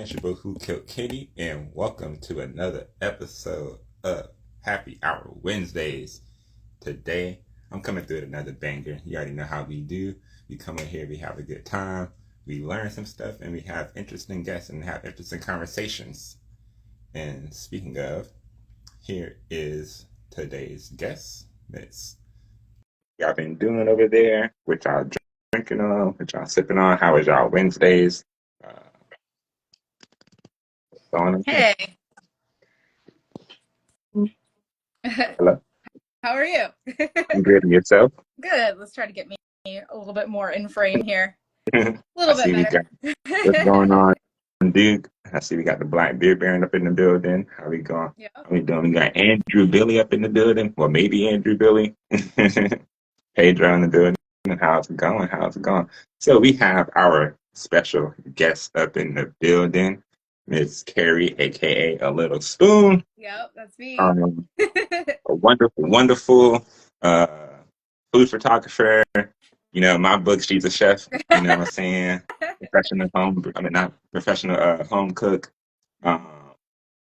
everyone. It's your boy Who Killed Kitty, and welcome to another episode of Happy Hour Wednesdays. Today, I'm coming through with another banger. You already know how we do. We come in here, we have a good time, we learn some stuff, and we have interesting guests and have interesting conversations. And speaking of, here is today's guest. Miss, y'all been doing over there? What y'all drinking on? What y'all sipping on? How was y'all Wednesdays? Uh, going on? Hey, Hello. how are you? I'm good. And yourself? Good. Let's try to get me a little bit more in frame here. A I little bit see we got what's better. going on, Duke. I see we got the Black Beard Baron up in the building. How we going? Yep. How we doing? We got Andrew Billy up in the building. Well, maybe Andrew Billy. Pedro in the building. How's it going? How's it going? So we have our special guest up in the building, Miss Carrie, aka A Little Spoon. Yep, that's me. Um, a wonderful uh, food photographer. You know, my book, she's a chef. You know what I'm saying? Professional not professional home cook. Um,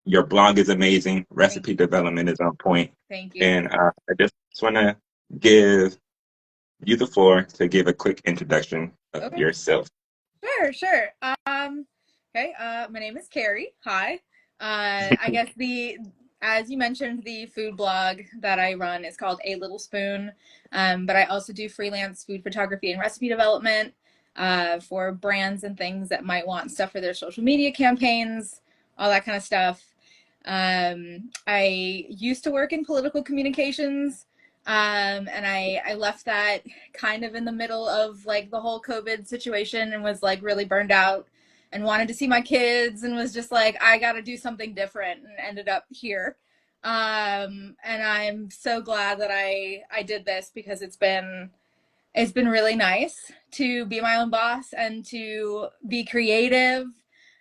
your blog is amazing. Thank Recipe you. development is on point. Thank you. And I just want to give you the floor to give a quick introduction of Okay. yourself. Sure. Okay, my name is Carrie. Hi. I guess as you mentioned, the food blog that I run is called A Little Spoon. But I also do freelance food photography and recipe development for brands and things that might want stuff for their social media campaigns, all that kind of stuff. I used to work in political communications, and I left that kind of in the middle of like the whole COVID situation and was like really burned out and wanted to see my kids and was just like, I got to do something different, and ended up here. And I'm so glad that I did this because it's been really nice to be my own boss and to be creative,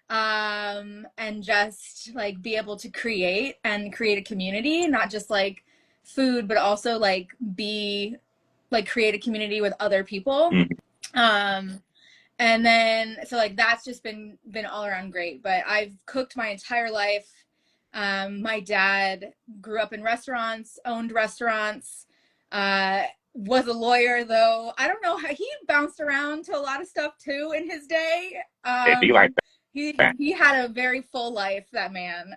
and just like be able to create and create a community, not just like food, but also like be like create a community with other people. Mhm. um and then so like that's just been all around great. But I've cooked my entire life. My dad grew up in restaurants, owned restaurants, uh was a lawyer, though I don't know how he bounced around to a lot of stuff too in his day. It be like that. He had a very full life, that man.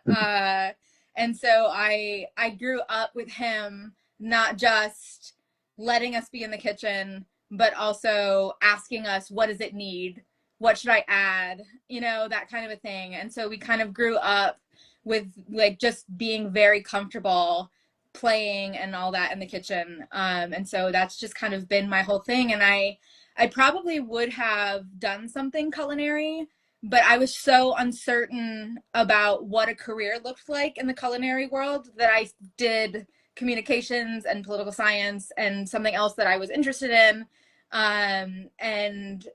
And so I grew up with him, not just letting us be in the kitchen, but also asking us, what does it need? What should I add? That kind of a thing. And so we kind of grew up with like just being very comfortable playing and all that in the kitchen. And so that's just kind of been my whole thing. And I probably would have done something culinary, but I was so uncertain about what a career looked like in the culinary world that I did communications and political science and something else that I was interested in. And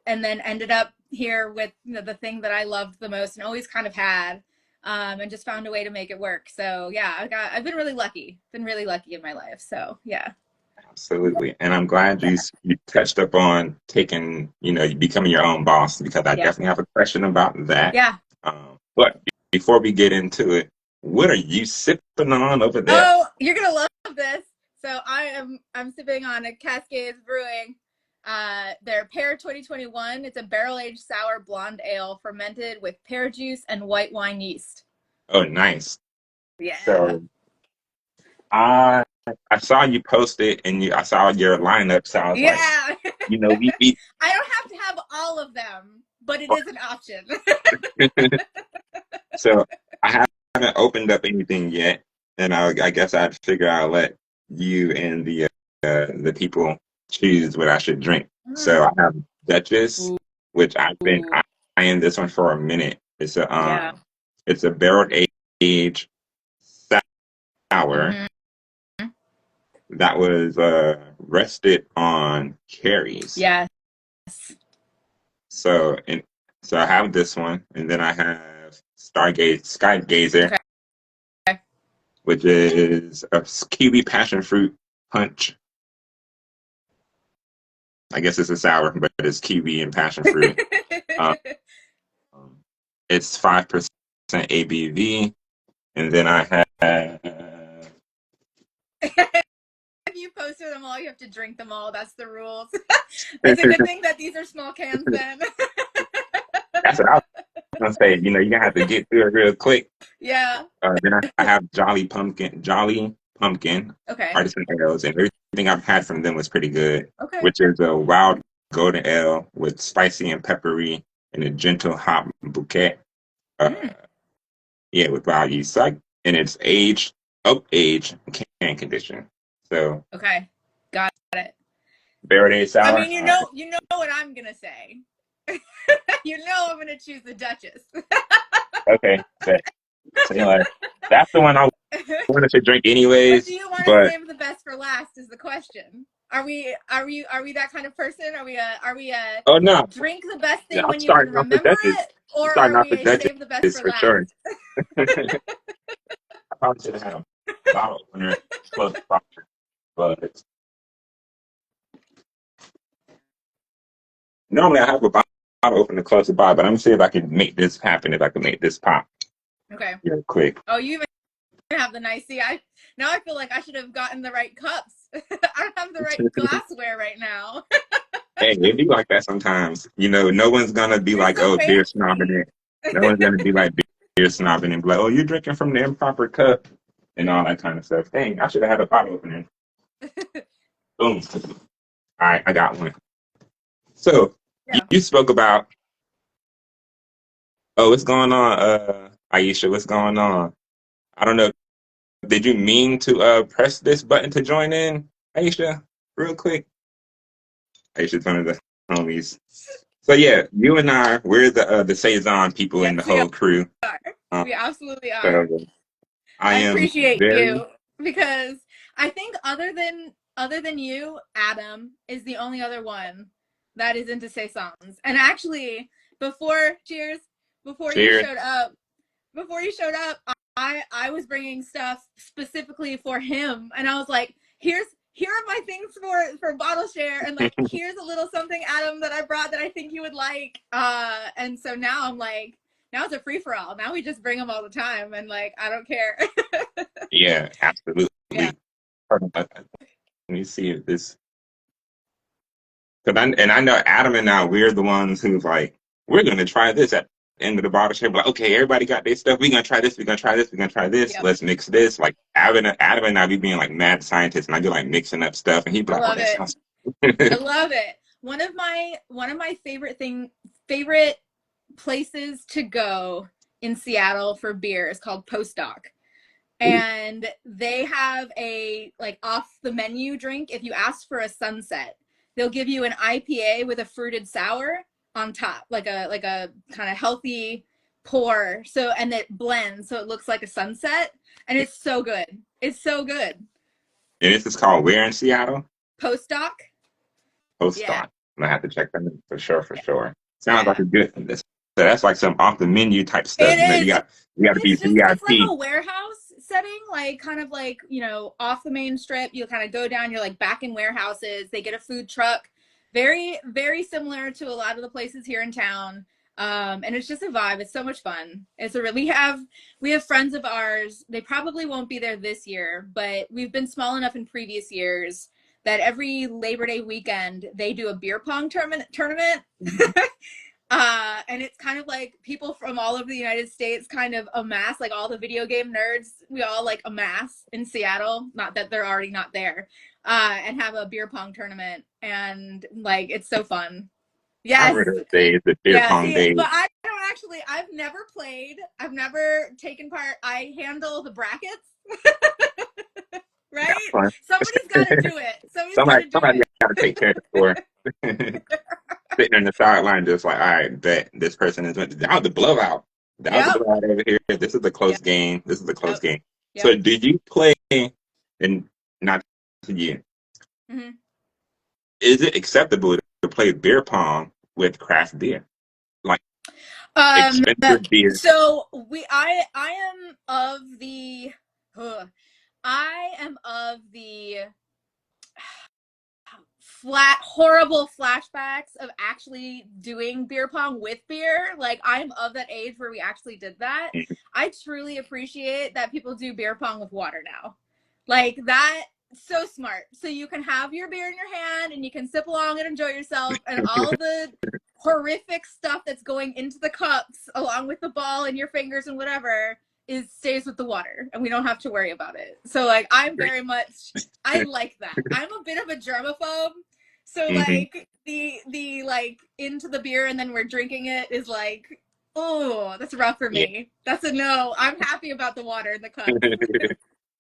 then ended up here with the thing that I loved the most and always kind of had, and just found a way to make it work. So yeah, I've been really lucky. Been really lucky in my life. So yeah. Absolutely. And I'm glad you touched up on taking, becoming your own boss, because I Yeah. definitely have a question about that. Yeah. But before we get into it, what are you sipping on over there? Oh, you're gonna love this. So I'm sipping on a Cascades Brewing, their Pear 2021. It's a barrel aged sour blonde ale fermented with pear juice and white wine yeast. Oh, nice. Yeah. So I I saw you post it, and I saw your lineup, so I was like, Yeah. we I don't have to have all of them, but it is an option. so I haven't opened up anything yet, and I guess I'd figure I'll let you and the people choose what I should drink. So I have Duchess, Ooh. which I've been eyeing this one for a minute. Yeah. It's a barrel aged sour Mm-hmm. that was rested on cherries. Yes. So and so I have this one, and then I have Skygazer, Okay. which is a kiwi passion fruit punch. I guess it's a sour, but it's kiwi and passion fruit. Um, It's 5% ABV, and then I have. If you posted them all, you have to drink them all. That's the rules. It's a good thing that these are small cans then. That's what I was gonna say. You know, you're gonna have to get through it real quick. Yeah. Then I have Jolly Pumpkin Okay. artisan ales, and everything I've had from them was pretty good. Okay. Which is a wild golden ale with spicy and peppery and a gentle hop bouquet. Uh, Mm. yeah, with wild yeast. And it's aged, oak aged, can condition. So Okay. Got it. Verde I sour. mean, you know what I'm gonna say. You know I'm gonna choose the Duchess. Okay, so you know, that's the one I wanted to drink But anyways. do you want to But save the best for last? Is the question. Are we that kind of person? Are we a oh no, drink the best yeah, thing I'm when you can starting off the remember Duchess. it, or I'm starting are off we the a save the best Duchess for for sure. last? I probably should have had a bottle opener close by, but normally I have a bottle opener close by. But I'm gonna see if I can make this happen. If I can make this pop Okay. real quick. Oh, you even have the nice. See, I feel like I should have gotten the right cups. I don't have the right glassware right now. Hey, it be like that sometimes. You know, no one's gonna be You're like, so "Oh, beer snobbing fancy. it." No one's gonna be like beer snobbing and be like, "Oh, you're drinking from the improper cup," and all that kind of stuff. Dang, I should have had a bottle opener. Boom. All right, I got one. So Yeah. you spoke about, oh, what's going on, Aisha? What's going on? I don't know. Did you mean to press this button to join in, Aisha? Real quick. Aisha's one of the homies. So yeah, you and we're the saison people in Yes, the we whole crew. are. Um, We absolutely are. so I I am appreciate very you because I think other than you, Adam is the only other one that is into saisons. And actually, before cheers, before you cheers. showed up, before you showed up, I was bringing stuff specifically for him, and I was like, here are my things for bottle share, and like here's a little something, Adam, that I brought that I think you would like. And so now I'm like, now it's a free for all. Now we just bring them all the time, and like I don't care. Yeah, absolutely. Yeah. Let me see if this. I know Adam and I, we're the ones who's like, we're gonna try this at the end of the bottle share. Like, okay, everybody got their stuff. We're gonna try this. We're gonna try this. We're gonna try this. Yep. Let's mix this. Like Adam and I be being like mad scientists, and I be like mixing up stuff, and he'd be I like, "Oh, love that it. sounds." I love it. One of my favorite places to go in Seattle for beer is called Postdoc. And they have a like off the menu drink. If you ask for a sunset, they'll give you an IPA with a fruited sour on top, like a kind of healthy pour. So and it blends so it looks like a sunset, and it's so good. It's so good. And this is called where in Seattle? Postdoc. Yeah. Postdoc. I'm gonna have to check that out for sure, for Yeah. sure. Sounds like Yeah. a good. So that's like some off the menu type stuff. You know, It is. you got to be It's like VIP. a warehouse setting, like kind of like, off the main strip. You kind of go down, you're like back in warehouses. They get a food truck. Very, very similar to a lot of the places here in town. And it's just a vibe. It's so much fun. We have friends of ours. They probably won't be there this year, but we've been small enough in previous years that every Labor Day weekend they do a beer pong tournament. And it's kind of like people from all over the United States kind of amass, like all the video game nerds, we all like amass in Seattle, not that they're already not there, and have a beer pong tournament. And like, it's so fun. I Yes. remember those days, the beer Yeah. pong See, days. but I don't actually, I've never played, I've never taken part. I handle the brackets, That's right? fun. Somebody's got to do it. Somebody's got to do Somebody it. got to take care of the score. Sitting in the sideline, just like, all right, bet this person is that was the blowout. That was the Yep. blowout over here. This is the close Yep. game. This is the close Yep. game. Yep. So, did you play? And not to you. Mm-hmm. Is it acceptable to play beer pong with craft beer, like Um, expensive beer? so I am of the I am of the horrible flashbacks of actually doing beer pong with beer. Like, I'm of that age where we actually did that. I truly appreciate that people do beer pong with water now. Like, that, so smart. So you can have your beer in your hand and you can sip along and enjoy yourself, and all the horrific stuff that's going into the cups along with the ball and your fingers and whatever stays with the water, and we don't have to worry about it. So like, I'm very much, I like that. I'm a bit of a germaphobe, so like the like into the beer and then we're drinking it is like, oh, that's rough for me. That's a no. I'm happy about the water in the cup.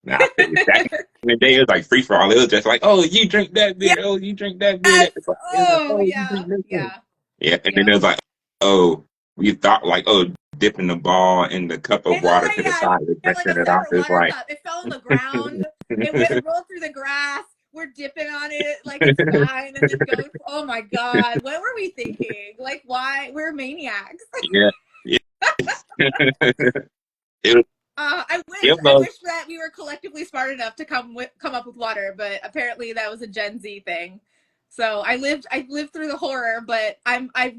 Nah, I feel you. Back in the day, it was like free for all. It was just like, oh, you drink that beer. Oh, you drink that beer. Yes. It was like, Oh oh, you yeah. drink this one. Yeah. Yeah, and then it was like, oh, we thought like, oh, dipping the ball in the cup of water to the side, And like a rinsing it off. separate It's water like, cup. It fell on the ground. It rolled through the grass. We're dipping on it like it's fine, and then goes. Oh my god, what were we thinking? Like, why? We're maniacs. yeah, yeah. It was, I it was, wish that we were collectively smart enough to come up with water, but apparently that was a Gen Z thing. So I lived through the horror, but I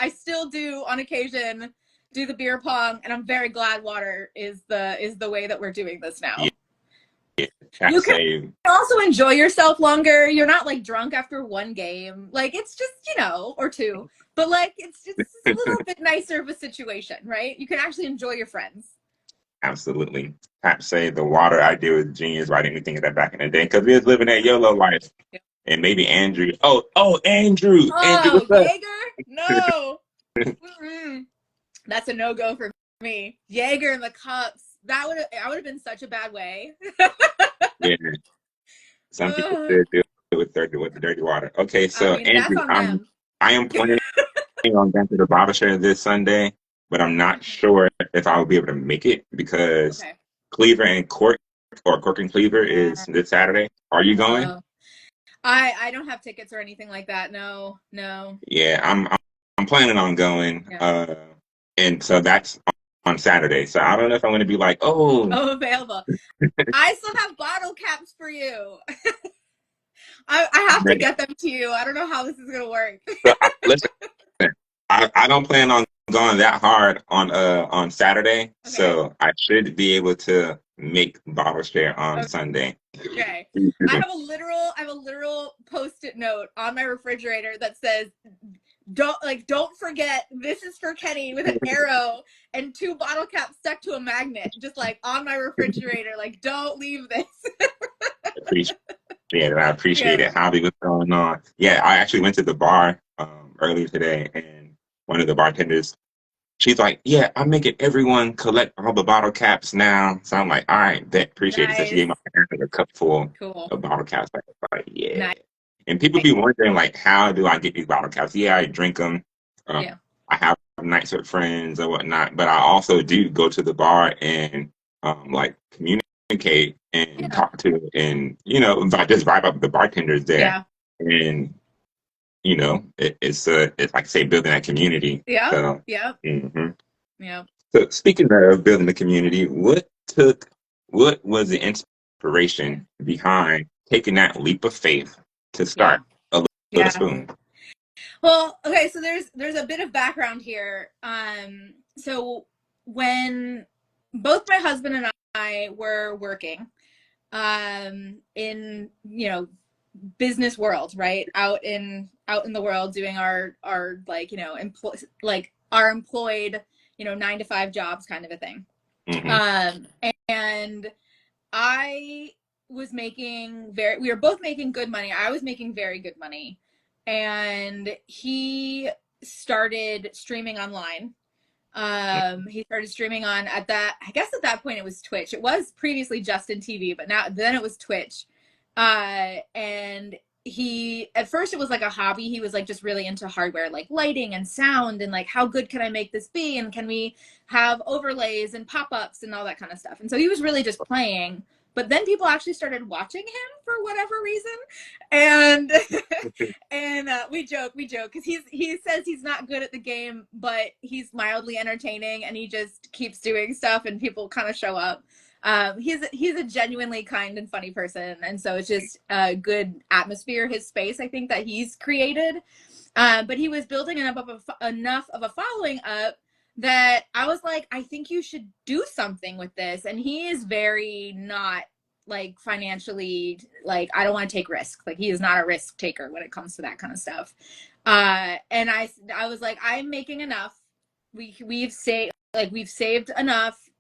still do on occasion do the beer pong, and I'm very glad water is the way that we're doing this now. yeah, You can also enjoy yourself longer. You're not like drunk after one game. Like, it's just, or two, but like it's just a little bit nicer of a situation, right? You can actually enjoy your friends. Absolutely. I have to say the water idea was genius. Why didn't we think of that back in the day? Because we was living that YOLO life. And maybe Andrew. Oh, Andrew. Andrew, Oh, what's up? Jaeger? No. That's a no-go for me. Jaeger in the cups. I would have been such a bad way. Yeah. Some people still do it with the dirty water. Okay, so I mean, that's Andrew, on them. I am planning on going to the bottle share this Sunday, but I'm not sure if I'll be able to make it because Cleaver and Cork, or Cork and Cleaver, is this Saturday. Are you going? I don't have tickets or anything like that. No. Yeah, I'm planning on going. And so that's on Saturday. So I don't know if I'm going to be like, available. I still have bottle caps for you. I have to get them to you. I don't know how this is going to work. So listen, I don't plan on going that hard on Saturday, so I should be able to make bottle share on Sunday. Okay. I have a literal post-it note on my refrigerator that says, don't forget, this is for Kenny, with an arrow and 2 bottle caps stuck to a magnet, just like on my refrigerator. Like, don't leave this. I appreciate it. Howdy, what's going on? Yeah, I actually went to the bar earlier today, and one of the bartenders, she's like, yeah, I'm making everyone collect all the bottle caps now. So I'm like, all right, appreciate it. So she gave my parents a cup full of bottle caps. Like, yeah. Nice. And people be wondering, like, how do I get these bottle caps? Yeah, I drink them. I have nights with friends or whatnot, but I also do go to the bar and like communicate and talk to, and I just vibe up with the bartenders there. And it's like, say, building that community. So, So speaking of building the community, what was the inspiration behind taking that leap of faith to start a little spoon? Well, okay, so there's a bit of background here. So when both my husband and I were working in business world, right, out in the world, doing our like our employed 9-to-5 jobs, kind of a thing. And I was making we were both making good money. I was making very good money, and he started streaming online. He started streaming on I guess at that point it was Twitch. It was previously Justin TV, but then it was Twitch. And at first it was like a hobby. He was like just really into hardware, like lighting and sound, and like, how good can I make this be? And can we have overlays and pop-ups and all that kind of stuff? And so he was really just playing. But then people actually started watching him for whatever reason, and we joke because he says he's not good at the game, but he's mildly entertaining, and he just keeps doing stuff, and people kind of show up. He's a genuinely kind and funny person, and so it's just a good atmosphere, his space, I think, that he's created. But he was building enough of a following up that I was like, I think you should do something with this. And he is very not like financially, like, I don't want to take risks. Like, he is not a risk taker when it comes to that kind of stuff. And I was like, I'm making enough. We've saved enough.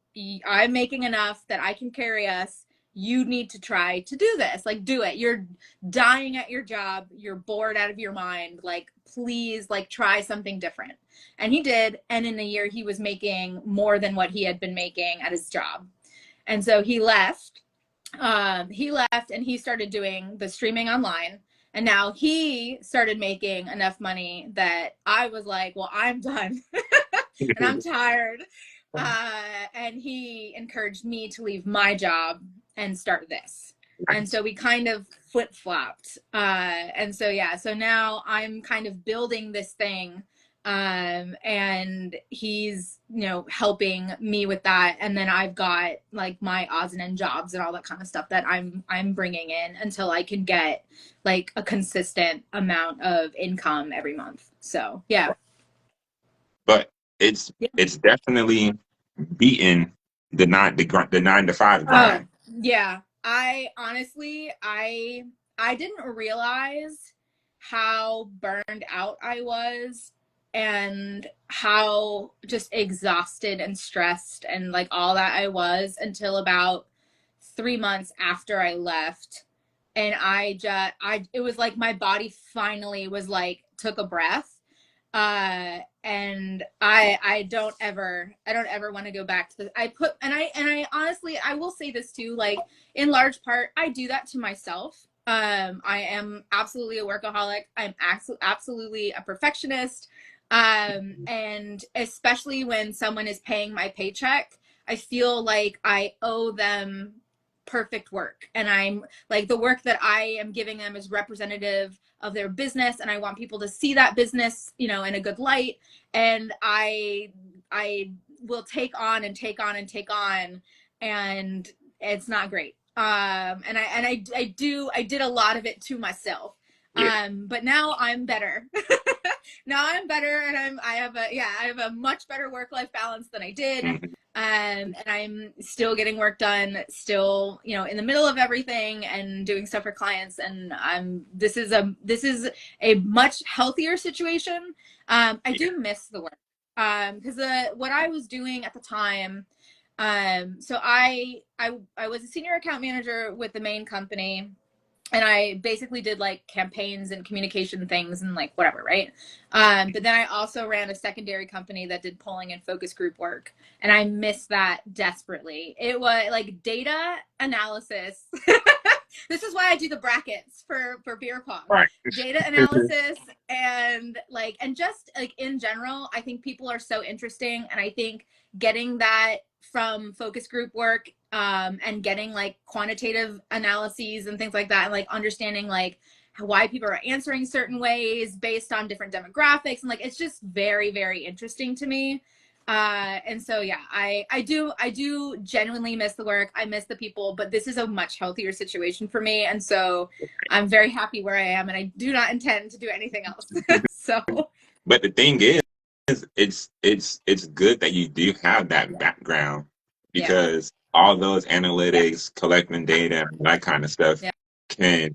I'm making enough that I can carry us. You need to try to do this. Like, do it. You're dying at your job. You're bored out of your mind. Like, please, like, try something different. And he did. And in a year, he was making more than what he had been making at his job. And so he left. He left and he started doing the streaming online. And now he started making enough money that I was like, well, I'm done and I'm tired. And he encouraged me to leave my job and start this. And so we kind of flip flopped. And so, yeah, so now I'm kind of building this thing. And he's, helping me with that. And then I've got like my odds and end jobs and all that kind of stuff that I'm bringing in until I can get like a consistent amount of income every month. So, yeah. But it's definitely beating the 9 to 5 grind. Yeah. I honestly, I didn't realize how burned out I was and how just exhausted and stressed and like all that I was until about 3 months after I left. And it was like my body finally was like, took a breath. And I don't ever want to go back to the, I honestly, I will say this too, like, in large part, I do that to myself. I am absolutely a workaholic. I'm absolutely a perfectionist. And especially when someone is paying my paycheck, I feel like I owe them perfect work. And I'm like, the work that I am giving them is representative of their business. And I want people to see that business, in a good light. And I will take on and take on and take on. And it's not great. And I did a lot of it to myself. Yeah. But now I'm better. Now I'm better, and I have a much better work-life balance than I did. Mm-hmm. And I'm still getting work done, still, in the middle of everything and doing stuff for clients. And this is a much healthier situation. I do miss the work. Because what I was doing at the time, so I was a senior account manager with the main company, and I basically did like campaigns and communication things and like whatever, right? But then I also ran a secondary company that did polling and focus group work, and I missed that desperately. It was like data analysis. This is why I do the brackets for beer pong. Right. Data analysis and just like in general, I think people are so interesting, and I think getting that from focus group work, and getting like quantitative analyses and things like that, and like understanding like why people are answering certain ways based on different demographics, and like it's just very, very interesting to me. And so yeah, I do genuinely miss the work. I miss the people, but this is a much healthier situation for me, and so I'm very happy where I am, and I do not intend to do anything else. So, but the thing is, it's good that you do have that background, because all those analytics, collecting data, that kind of stuff can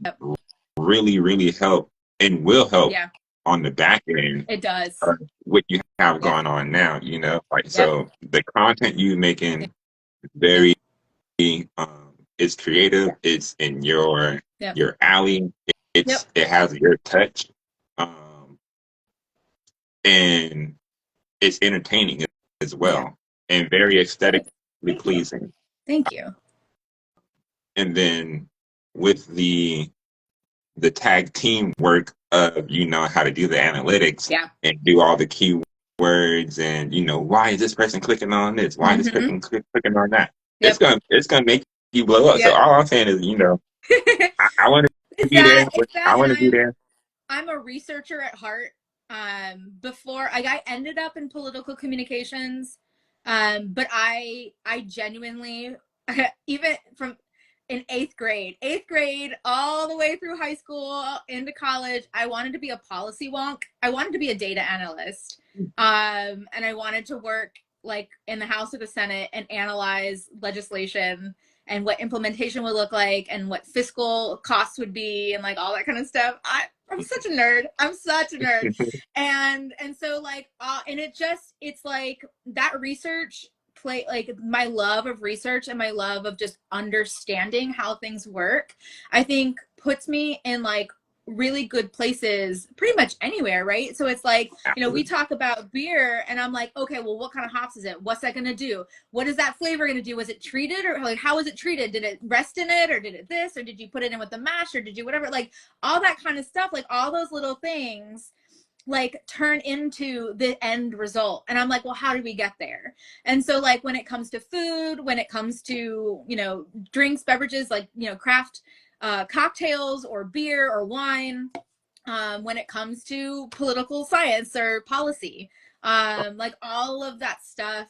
really, really help and will help on the back end. It does. What you have going on now, so the content you making very, it's creative. It's in your alley. It has your touch, and it's entertaining as well, and very aesthetically pleasing. Thank you. And then with the tag team work of how to do the analytics and do all the keywords, and why is this person clicking on this? Why is this person clicking on that? It's gonna make you blow up. So all I'm saying is, I want to be there. I want to be there. I'm a researcher at heart. Before I ended up in political communications, but I genuinely even from in eighth grade, all the way through high school into college, I wanted to be a policy wonk. I wanted to be a data analyst. And I wanted to work like in the House or the Senate and analyze legislation and what implementation would look like and what fiscal costs would be and like all that kind of stuff. I'm such a nerd. I'm such a nerd. And so like and it's like that research play like my love of research and my love of just understanding how things work, I think puts me in like really good places pretty much anywhere, right? So it's like, you know, we talk about beer and I'm like, okay, well, what kind of hops is it? What's that going to do? What is that flavor going to do? Was it treated, or like how was it treated? Did it rest in it, or did it this, or did you put it in with the mash, or did you whatever, like all that kind of stuff, like all those little things like turn into the end result. And I'm like, well, how did we get there? And so like when it comes to food, when it comes to, you know, drinks, beverages, like, you know, craft cocktails or beer or wine, when it comes to political science or policy, like all of that stuff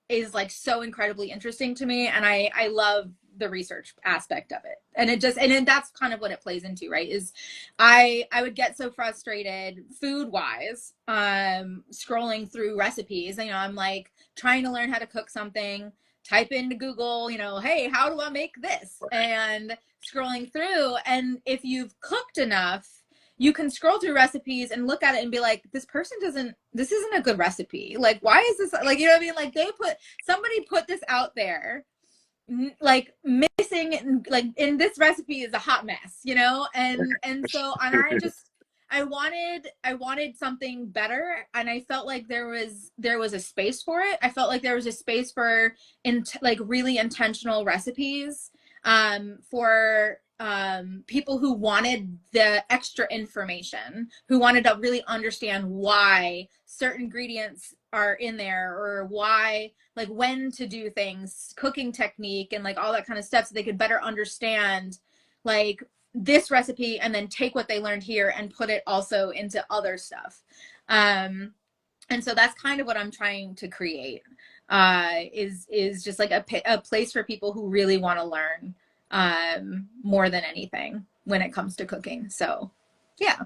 is like so incredibly interesting to me, and I love the research aspect of it. And it just, and then that's kind of what it plays into, right? Is I would get so frustrated food wise, scrolling through recipes. You know, I'm like trying to learn how to cook something, type into Google, you know, hey, how do I make this? And scrolling through, and if you've cooked enough, you can scroll through recipes and look at it and be like, this isn't a good recipe. Like, why is this, like, you know what I mean? Like somebody put this out there, like missing, like in this recipe is a hot mess, you know? And so, and I wanted something better, and I felt like there was a space for it. I felt like there was a space for like really intentional recipes, for people who wanted the extra information, who wanted to really understand why certain ingredients are in there, or why, like when to do things, cooking technique, and like all that kind of stuff, so they could better understand like this recipe and then take what they learned here and put it also into other stuff. And so that's kind of what I'm trying to create, is just like a place for people who really want to learn, more than anything when it comes to cooking. So yeah.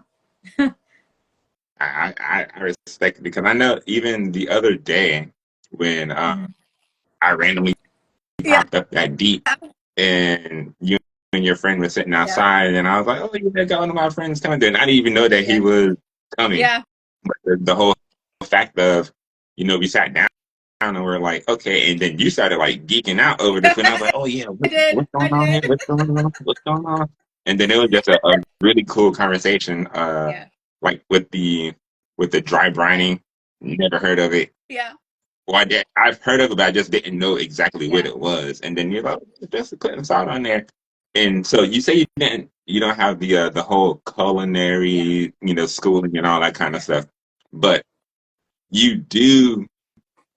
I respect it, because I know even the other day when I randomly Yeah. popped up that deep, and you and your friend were sitting Yeah. outside, and I was like, oh, yeah, got one of my friends coming there. And I didn't even know that he Yeah. was coming. Yeah. But the whole fact of, we sat down and we're like, okay, and then you started like geeking out over the food. And I was like, oh yeah, I did. what's I going on here? did. What's going on? What's going on? And then it was just a really cool conversation. Yeah. Like with the dry brining, never heard of it. Yeah. Well, I've heard of it, but I just didn't know exactly what Yeah. it was. And then you're like, just putting salt on there. And so you say you don't have the whole Yeah. culinary, schooling and all that kind of Yeah. stuff, but you do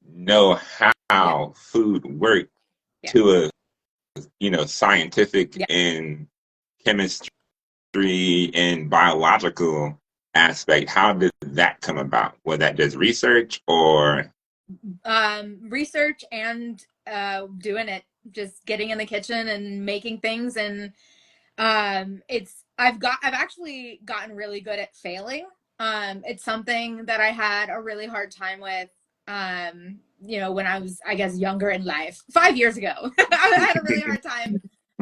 know Yeah. how food works Yeah. to a, scientific Yeah. and chemistry and biological aspect. How did that come about? Was that just research, or? Research and doing it, just getting in the kitchen and making things. And I've actually gotten really good at failing. It's something that I had a really hard time with, you know, when I was, I guess, younger in life, 5 years ago. I had a really hard time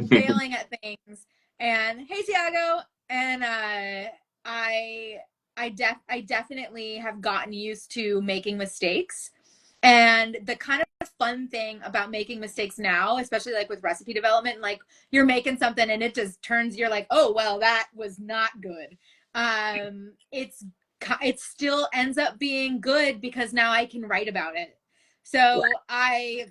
failing at things. And hey, Tiago. And I I definitely have gotten used to making mistakes. And the kind of fun thing about making mistakes now, especially like with recipe development, like you're making something and it just turns, you're like, oh well, that was not good. It's it still ends up being good because now I can write about it. So I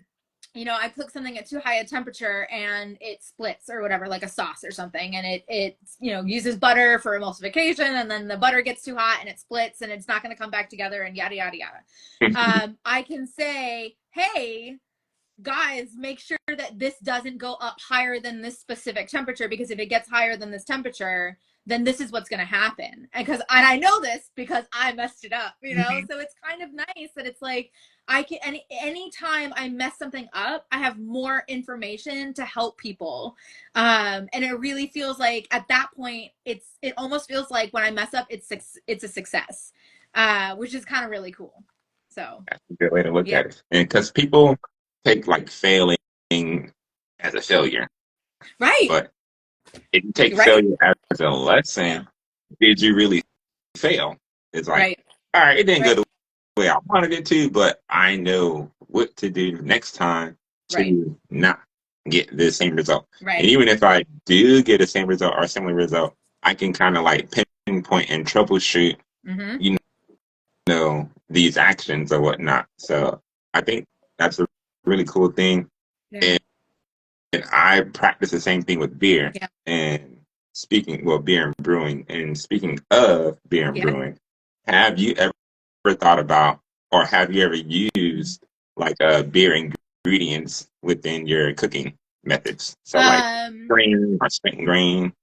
cook something at too high a temperature and it splits or whatever, like a sauce or something, and it uses butter for emulsification, and then the butter gets too hot and it splits and it's not going to come back together, and yada yada yada. I can say, hey guys, make sure that this doesn't go up higher than this specific temperature, because if it gets higher than this temperature, then this is what's going to happen. And I know this because I messed it up, Mhm. So it's kind of nice that it's like I can anytime I mess something up, I have more information to help people. And it really feels like at that point it almost feels like when I mess up it's a success. Which is kind of really cool. So, That's a good way to look yeah. at it. And because people take like failing as a failure, Right. but if you take Right. failure as a Yeah. lesson, did you really fail? It's like, Right. all right, it didn't go Right. the way I wanted it to, but I know what to do next time Right. to not get the same result. And Right. even if I do get the same result or similar result, I can kind of like pinpoint and troubleshoot, Mm-hmm. you these actions or whatnot. So I think that's a really cool thing. Yeah. And I practice the same thing with beer. Yeah. And beer and brewing. And speaking of beer and Yeah. brewing, have you ever thought about or have you ever used like beer ingredients within your cooking methods? So like Um, grain or spent grain,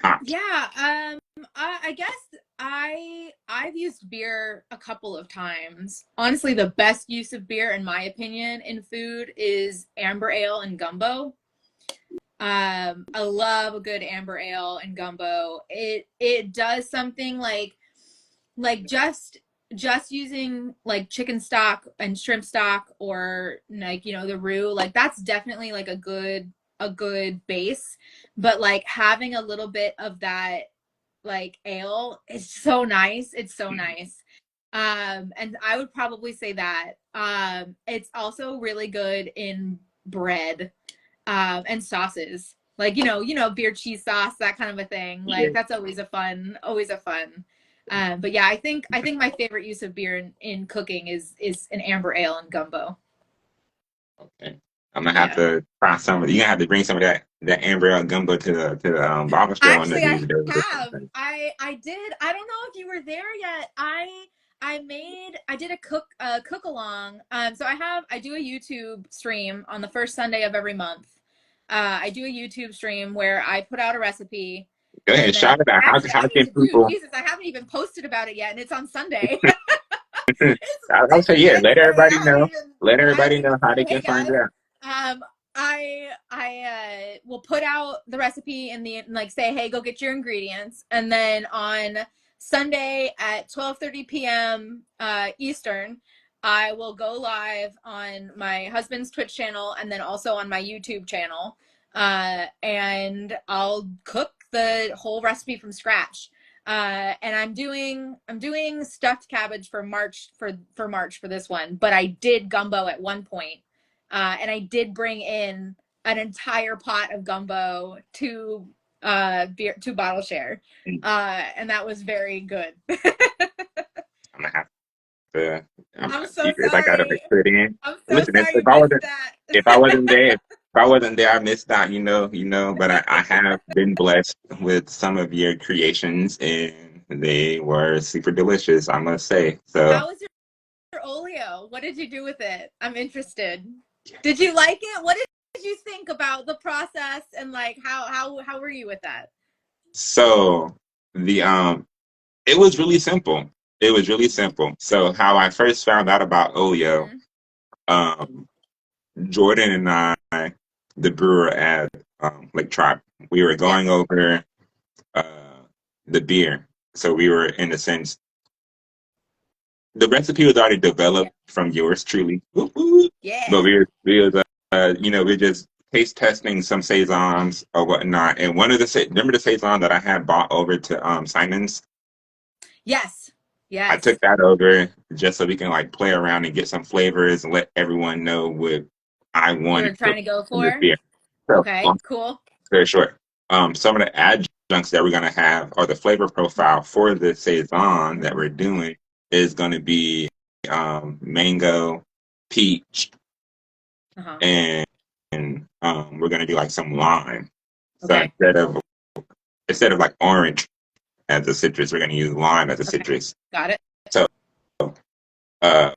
hops. yeah. I guess I've used beer a couple of times. Honestly, the best use of beer, in my opinion, in food is amber ale and gumbo. I love a good amber ale and gumbo. It does something like just using like chicken stock and shrimp stock or like the roux, like that's definitely like a good base, but like having a little bit of that like ale is so nice. It's so nice. And I would probably say that it's also really good in bread and sauces, like beer cheese sauce, that kind of a thing. Yeah. Like that's always a fun. But yeah, I think my favorite use of beer in cooking is an amber ale and gumbo. Okay. I'm gonna have Yeah. to try some of. You're gonna have to bring some of that amber ale gumbo to the bottle show one of Actually, these I days or have. something. I did. I don't know if you were there yet. I did a cook along. So I do a YouTube stream on the first Sunday of every month. I do a YouTube stream where I put out a recipe, Go and ahead, then shout it out. actually How I need can to do people? Jesus. I haven't even posted about it yet, and it's on Sunday. I'll say It's yeah. Let Wednesday. everybody know. Let I haven't everybody even know how said they hey can find guys. it out. Um, I will put out the recipe and like say, hey, go get your ingredients, and then on Sunday at 12:30 p.m. Eastern, I will go live on my husband's Twitch channel and then also on my YouTube channel, and I'll cook the whole recipe from scratch. And I'm doing stuffed cabbage for March for this one, but I did gumbo at one point, and I did bring in an entire pot of gumbo to bottle share, Mm, and that was very good. I'm gonna have to. I'm so See if I gotta sorry. put it in. I'm so Listen, sorry you if I missed wasn't that. if I wasn't there, I missed out. But I have been blessed with some of your creations, and they were super delicious, I must say. So. How was your oleo? What did you do with it? I'm interested. Did you like it? What did you think about the process and like how were you with that? So the it was really simple. It was really simple. So how I first found out about Olio, Mm-hmm. um, Jordan and I, the brewer at Lake Tribe, we were Yeah. going over uh, the beer. So we were in a sense the recipe was already Yeah. developed from yours truly. Whoop, whoop. But Yeah. we were just taste testing some saisons or whatnot. And one of remember the saison that I had bought over to Simon's. Yes. I Yes. took that over just so we can like play around and get some flavors and let everyone know what I You were wanted trying to go from this for? beer. So Okay, long cool. story short, some of the adjuncts that we're gonna have or the flavor profile for the saison that we're doing is gonna be mango, peach, Uh-huh. and we're gonna do like some lime. So Okay. instead of like orange as a citrus, we're gonna use lime as a Okay. citrus. Got it. So uh,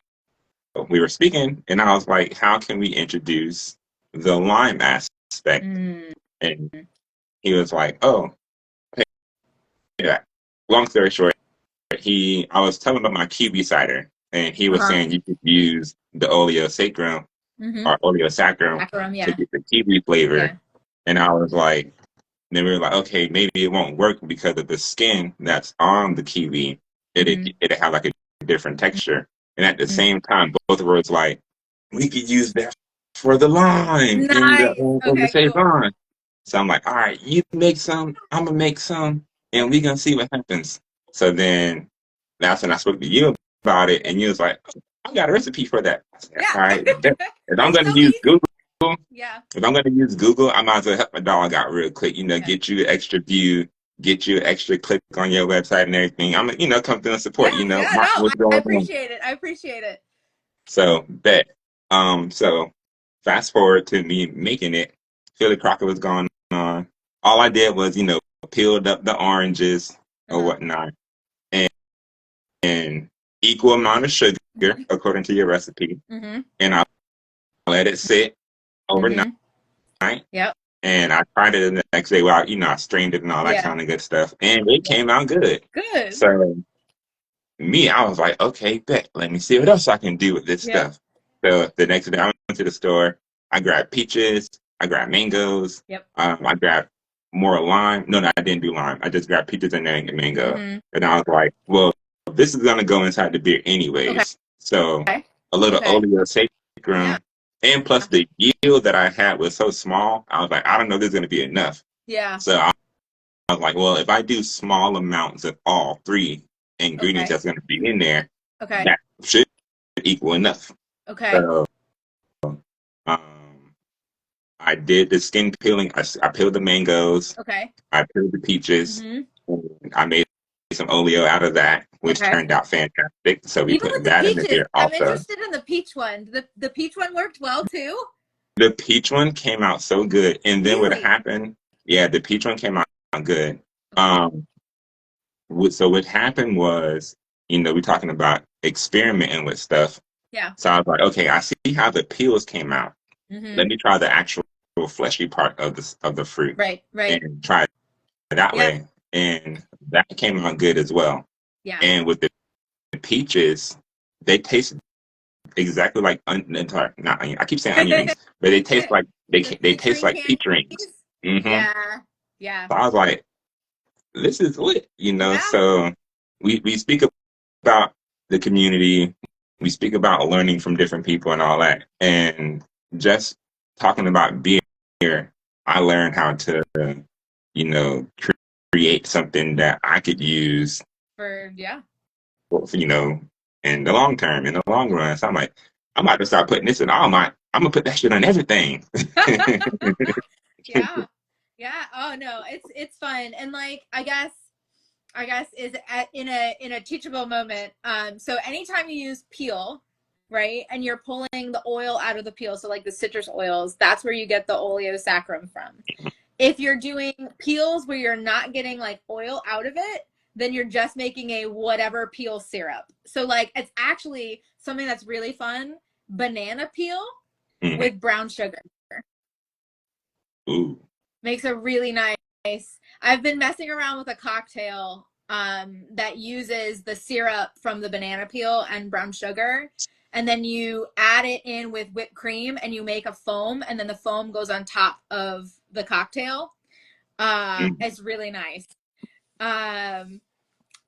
we were speaking, and I was like, "How can we introduce the lime aspect?" Mm. And he was like, "Oh, yeah. Long story short, I was telling him about my kiwi cider, and he was Uh-huh. saying you could use the oleo sacrum Mm-hmm. or oleo sacrum Macaron, to yeah. get the kiwi flavor. Yeah. And I was like, then we were like, okay, maybe it won't work because of the skin that's on the kiwi. Mm-hmm. It have like a different texture. And at the Mm-hmm. same time, both of us like, we could use that for the lime in Nice. the Okay, cool. saison. So I'm like, all right, you make some, I'm gonna make some, and we gonna see what happens. So then that's when I spoke to you about it, Yeah. and you was like, I got a recipe for that. I said, Yeah. all right, if I'm It's gonna so use easy. Google, Yeah. if I'm gonna use Google, I might as well help my dog out real quick. Yeah. Get you an extra view, get you an extra click on your website and everything. I'm come through and support. Yeah. Yeah. Mark, No, what's I going on? appreciate it. I appreciate it. So bet. So fast forward to me making it. Philly Crocker was going on. All I did was, peeled up the oranges or Uh-huh. whatnot, and, and equal amount of sugar Mm-hmm. according to your recipe, Mm-hmm. and I let it sit overnight. Mm-hmm. Yep. And I tried it the next day. Well, I strained it and all that Yeah. kind of good stuff, and it Yeah. came out good. Good. So I was like, okay, bet. Let me see what else I can do with this Yep. stuff. So the next day, I went to the store. I grabbed peaches. I grabbed mangoes. Yep. I grabbed more lime. No, I didn't do lime. I just grabbed peaches and mango. Mm-hmm. And I was like, well, this is gonna go inside the beer Okay. anyways. So a little Okay. oleo Yeah. sacrum, and plus the yield that I had was so small. I was like, I don't know if this is gonna be enough. Yeah. So I was like, well, if I do small amounts of all three ingredients Okay. that's going to be in there, Okay. that should equal enough. Okay. So um, I did the skin peeling. I peeled the mangoes. Okay. I peeled the peaches. Mm-hmm. And I made some oleo out of that, which Okay. turned out fantastic. So we Even put with the that in the peaches, beer I'm also. interested in the peach one. The peach one worked well too. The peach one came out so good. And then what Really? happened, yeah, the peach one came out good. Okay. So what happened was, we're talking about experimenting with stuff. Yeah. So I was like, okay, I see how the peels came out. Mm-hmm. Let me try the actual fleshy part of the fruit Right. Right. and try it that Yeah. way. And that came out good as well. Yeah. And with the peaches, they taste exactly like not onion. I keep saying onion rings, but they taste like The they peach taste ring like peach rings. candies. Hmm. Yeah. Yeah. So I was like, this is lit. Yeah. So we speak about the community. We speak about learning from different people and all that. And just talking about beer, I learned how to, you know, create something that I could use, Yeah. in the long term, in the long run. So I'm like, I'm about to start putting this in all my, I'm gonna put that shit on everything. Yeah. Yeah. Oh no, it's fun. And like I guess is in a teachable moment. So anytime you use peel, right, and you're pulling the oil out of the peel, so like the citrus oils, that's where you get the oleosaccharum from. If you're doing peels where you're not getting like oil out of it, then you're just making a whatever peel syrup. So like it's actually something that's really fun. Banana peel Mhm. with brown sugar Ooh. makes a really nice. I've been messing around with a cocktail that uses the syrup from the banana peel and brown sugar, and then you add it in with whipped cream and you make a foam, and then the foam goes on top of the cocktail. Mm. It's really nice. Um,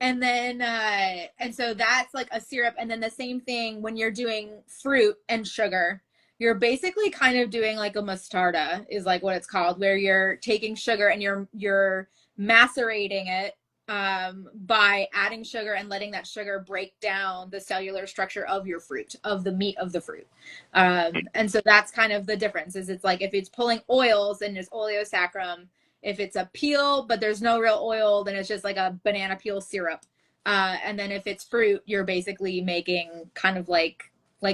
and so that's like a syrup, and then the same thing when you're doing fruit and sugar, you're basically kind of doing like a mostarda is like what it's called, where you're taking sugar and you're macerating it by adding sugar and letting that sugar break down the cellular structure of your fruit, of the meat of the fruit. And so that's kind of the difference is it's like if it's pulling oils and it's oleosaccharum, if it's a peel, but there's no real oil, then it's just like a banana peel syrup. And then if it's fruit, you're basically making kind of like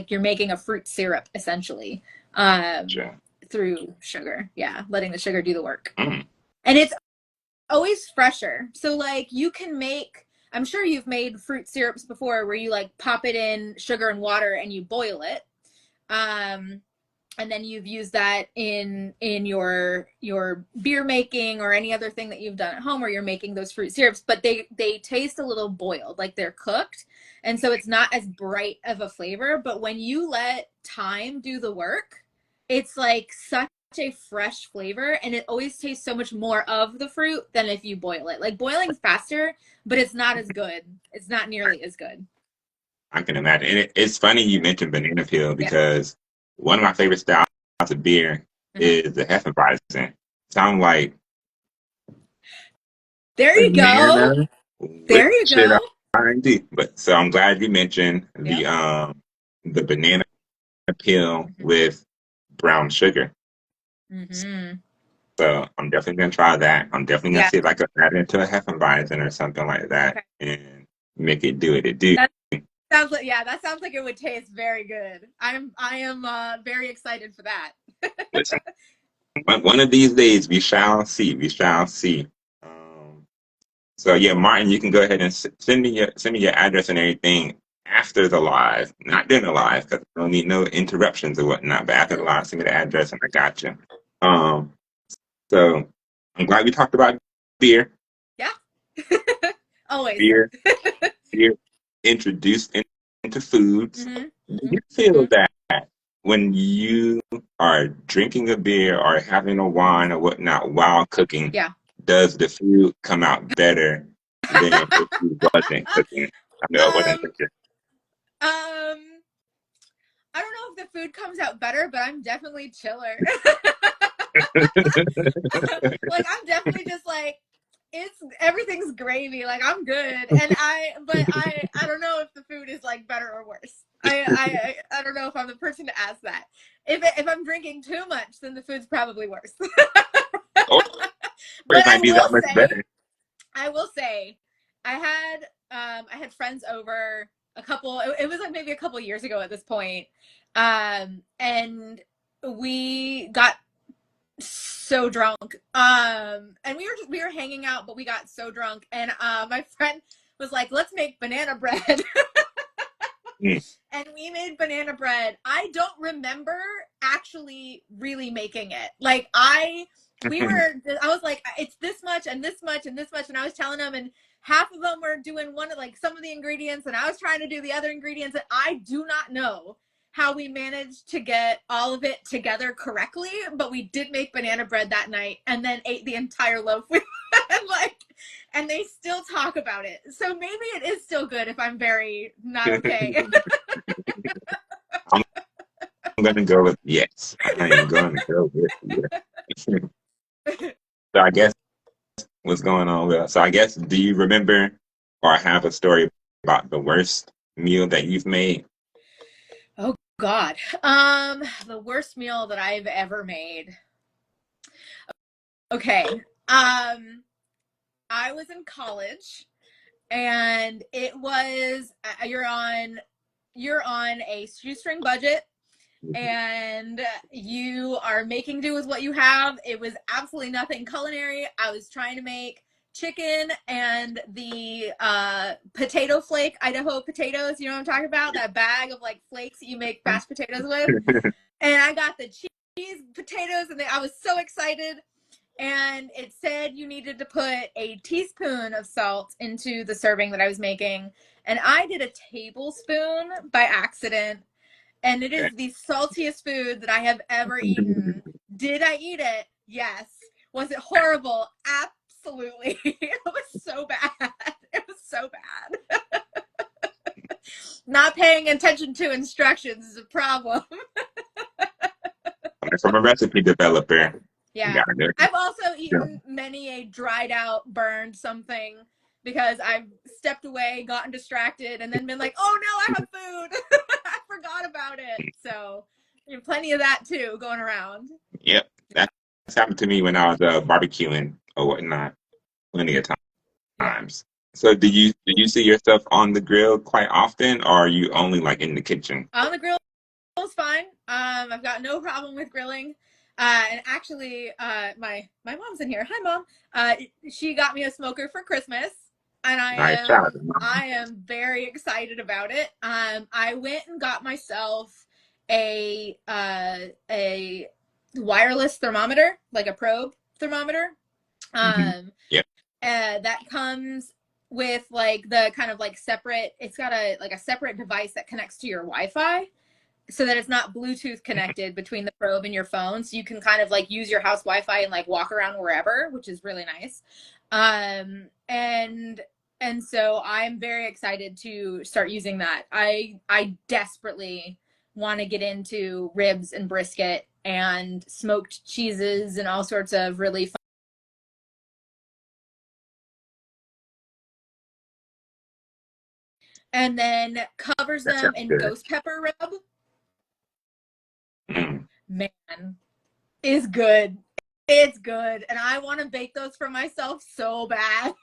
you're making a fruit syrup essentially Sure. through sugar. Yeah, letting the sugar do the work. Mm. And it's always fresher. So like you can make, I'm sure you've made fruit syrups before where you like pop it in sugar and water and you boil it. and then you've used that in your beer making or any other thing that you've done at home where you're making those fruit syrups, but they taste a little boiled, like they're cooked, and so it's not as bright of a flavor. But when you let time do the work, it's like such a fresh flavor, and it always tastes so much more of the fruit than if you boil it. Like, boiling's faster, but it's not as good. It's not nearly as good. I can imagine. And it's funny you mentioned banana peel Yeah. because one of my favorite styles of beer Mhm. is the Hefeweizen. Sound like There you go. banana with There you shit go. R&D. But so I'm glad you mentioned Yep. the banana peel Mhm. with brown sugar. Mhm. So I'm definitely gonna try that. I'm definitely gonna Yeah. see if I can add it into a Hefeweizen or something like that Okay. and make it do what it do. That sounds like, yeah, that sounds like it would taste very good. I am very excited for that. Listen, one of these days we shall see. We shall see. Um, so yeah, Martin, you can go ahead and send me your address and everything after the live, not during the live, because I don't need no interruptions or whatnot. But after the live, send me the address and I got you. Um, so I'm glad we talked about beer. Yeah. Always. Beer Beer introduced into foods. Mhm. Do you Mhm. feel Mhm. that when you are drinking a beer or having a wine or whatnot while cooking, Yeah. does the food come out better than if you wasn't cooking? I know I wasn't um cooking. um I don't know if the food comes out better, but I'm definitely chiller. Like, I'm definitely just like, it's everything's gravy. Like, I'm good, and I don't know if the food is like better or worse. I don't know if I'm the person to ask that. If I'm drinking too much, then the food's probably worse. Or But it might be that much better. I will say, I had friends over a couple. It was like maybe a couple years ago at this point, and we got so drunk. And we were hanging out, but we got so drunk, and my friend was like, "Let's make banana bread." Mm. And we made banana bread. I don't remember actually really making it. Like, I was like, it's this much and this much and this much, and I was telling them, and half of them were doing one of, like, some of the ingredients, and I was trying to do the other ingredients, and I do not know how we managed to get all of it together correctly, but we did make banana bread that night and then ate the entire loaf. And like, and they still talk about it. So maybe it is still good if I'm very not okay. I'm gonna go with yes. I am going to go with yes. So I guess what's going on, Will? So I guess do you remember or have a story about the worst meal that you've made? Oh God. The worst meal that I've ever made. Okay. I was in college, and it was you're on a shoestring budget, and you are making do with what you have. It was absolutely nothing culinary. I was trying to make chicken and the potato flake, Idaho potatoes. You know what I'm talking about? That bag of like flakes that you make mashed potatoes with. And I got the cheese potatoes, and I was so excited. And it said you needed to put a teaspoon of salt into the serving that I was making. And I did a tablespoon by accident, and it is the saltiest food that I have ever eaten. Did I eat it? Yes. Was it horrible? Absolutely. It was so bad. It was so bad. Not paying attention to instructions is a problem. From a recipe developer, you Yeah. gotta do I've also it. eaten many a dried out, burned something because I've stepped away, gotten distracted, and then been like, oh no, I have food. I forgot about it. So, plenty of that too going around. Yep, that's happened to me when I was barbecuing or whatnot, plenty of Yeah. times. So, do you see yourself on the grill quite often, or are you only like in the kitchen? On the grill is fine. I've got no problem with grilling. And actually, my mom's in here. Hi, mom. She got me a smoker for Christmas, and Nice job. I am very excited about it. I went and got myself a wireless thermometer, like a probe thermometer. Yeah. That comes with like the kind of like separate, it's got a like a separate device that connects to your Wi-Fi so that it's not Bluetooth connected between the probe and your phone. So you can kind of like use your house Wi-Fi and like walk around wherever, which is really nice. And so I'm very excited to start using that. I desperately want to get into ribs and brisket and smoked cheeses and all sorts of really fun. And then covers That them sounds in good. ghost pepper rub. Mm. Man, is good. It's good. And I want to bake those for myself so bad.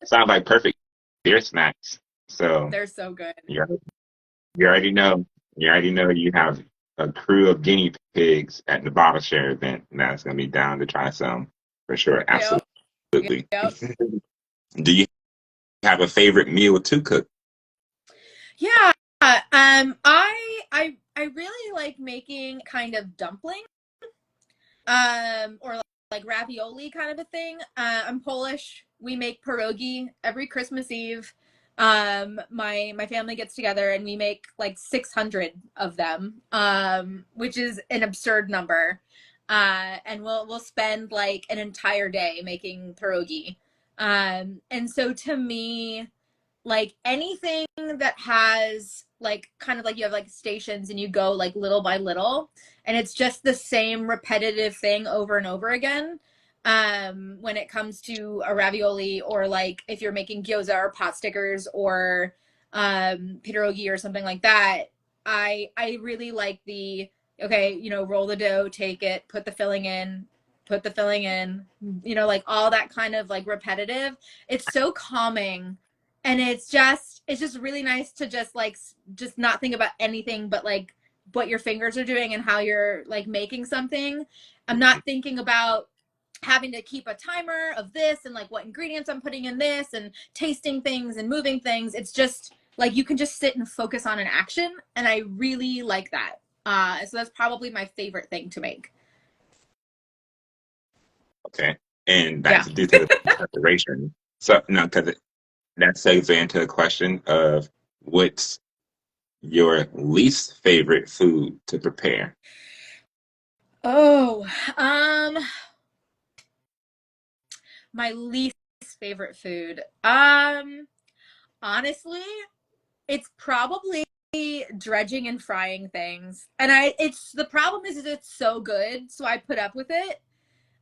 Sounds like perfect beer snacks. So They're so good. you you already know you already know you have a crew of guinea pigs at the bottle share event that's gonna be down to try some for sure. Yep. Absolutely. Yep. Do you have a favorite meal to cook? Yeah. I really like making kind of dumpling. Or like ravioli kind of a thing. I'm Polish. We make pierogi every Christmas Eve. My family gets together and we make like 600 of them, which is an absurd number. And we'll spend like an entire day making pierogi. And so to me, like anything that has like kind of like you have like stations and you go like little by little and it's just the same repetitive thing over and over again. When it comes to a ravioli, or like if you're making gyoza or pot stickers or pierogi or something like that, I really like the, okay, roll the dough, take it, put the filling in, like all that kind of like repetitive. It's so calming, and it's just really nice to just not think about anything but like what your fingers are doing and how you're like making something. I'm not thinking about having to keep a timer of this and like what ingredients I'm putting in this and tasting things and moving things. It's just like you can just sit and focus on an action, and I really like that. So that's probably my favorite thing to make. Okay. And Yeah. that's due to the preparation. So no, because that segues into the question of what's your least favorite food to prepare? Oh, um, my least favorite food. Honestly, it's probably dredging and frying things. And it's the problem is it's so good, so I put up with it.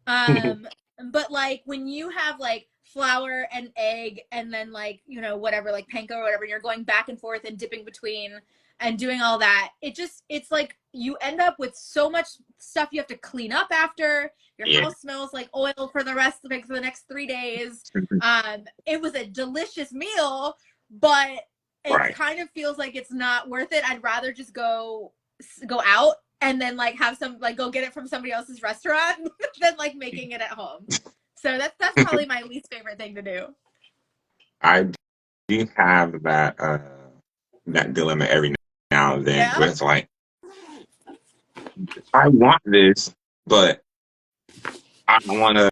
Um, but like when you have like flour and egg and then like, whatever, like panko or whatever, and you're going back and forth and dipping between and doing all that, it's like you end up with so much stuff you have to clean up after. Your Yeah. house smells like oil for the rest of like for the next 3 days. It was a delicious meal, but it Right. kind of feels like it's not worth it. I'd rather just go out and then like have some like go get it from somebody else's restaurant than like making it at home. So that's probably my least favorite thing to do. I do have that dilemma every now and then Yeah. where it's like I want this, but I don't want to,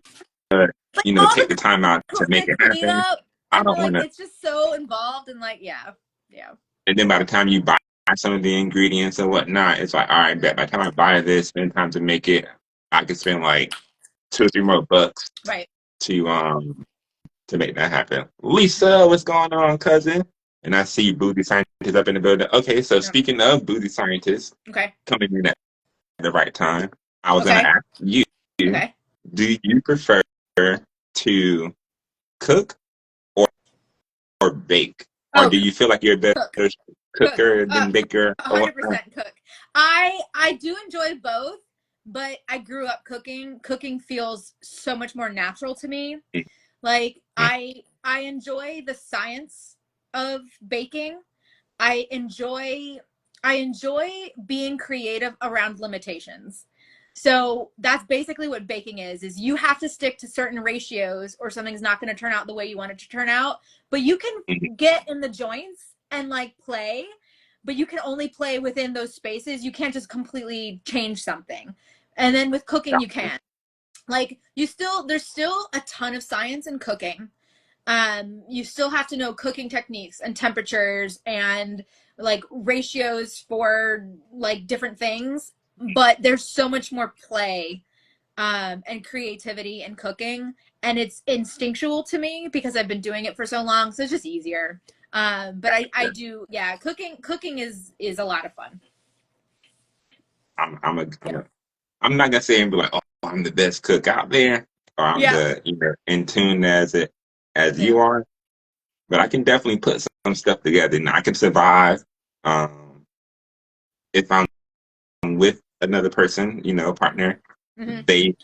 Like all take the time out to make the it happen. cleanup I and don't want like to. it's just so involved and like yeah. Yeah. And then by the time you buy some of the ingredients and whatnot, it's like, all right, bet by the time I buy this, spend time to make it, I could spend like 2 or 3 more bucks Right. to make that happen. Lisa, what's going on, cousin? And I see booty scientists up in the building. Okay, so Yeah. speaking of booty scientists Okay. coming in at the right time, I was gonna Okay. ask you, Okay. do you prefer to cook or bake? Or Oh, do you feel like you're a better cook. Cook. cooker than baker or whatnot? 100% cook. I do enjoy both, but I grew up cooking. Cooking feels so much more natural to me. Like I enjoy the science of baking. I enjoy I enjoy being creative around limitations. So that's basically what baking is you have to stick to certain ratios or something's not going to turn out the way you want it to turn out, but you can get in the joints and like play. but you can only play within those spaces. You can't just completely change something. And then with cooking, you can. Like, there's still a ton of science in cooking. You still have to know cooking techniques and temperatures and like ratios for like different things, but there's so much more play and creativity in cooking, and it's instinctual to me because I've been doing it for so long, so it's just easier. But I do, yeah, cooking is a lot of fun. I'm not gonna say and be like, oh, I'm the best cook out there, or I'm Yeah, the in tune as yeah. you are. But I can definitely put some stuff together, and I can survive. If I'm with another person, partner, Mm-hmm. they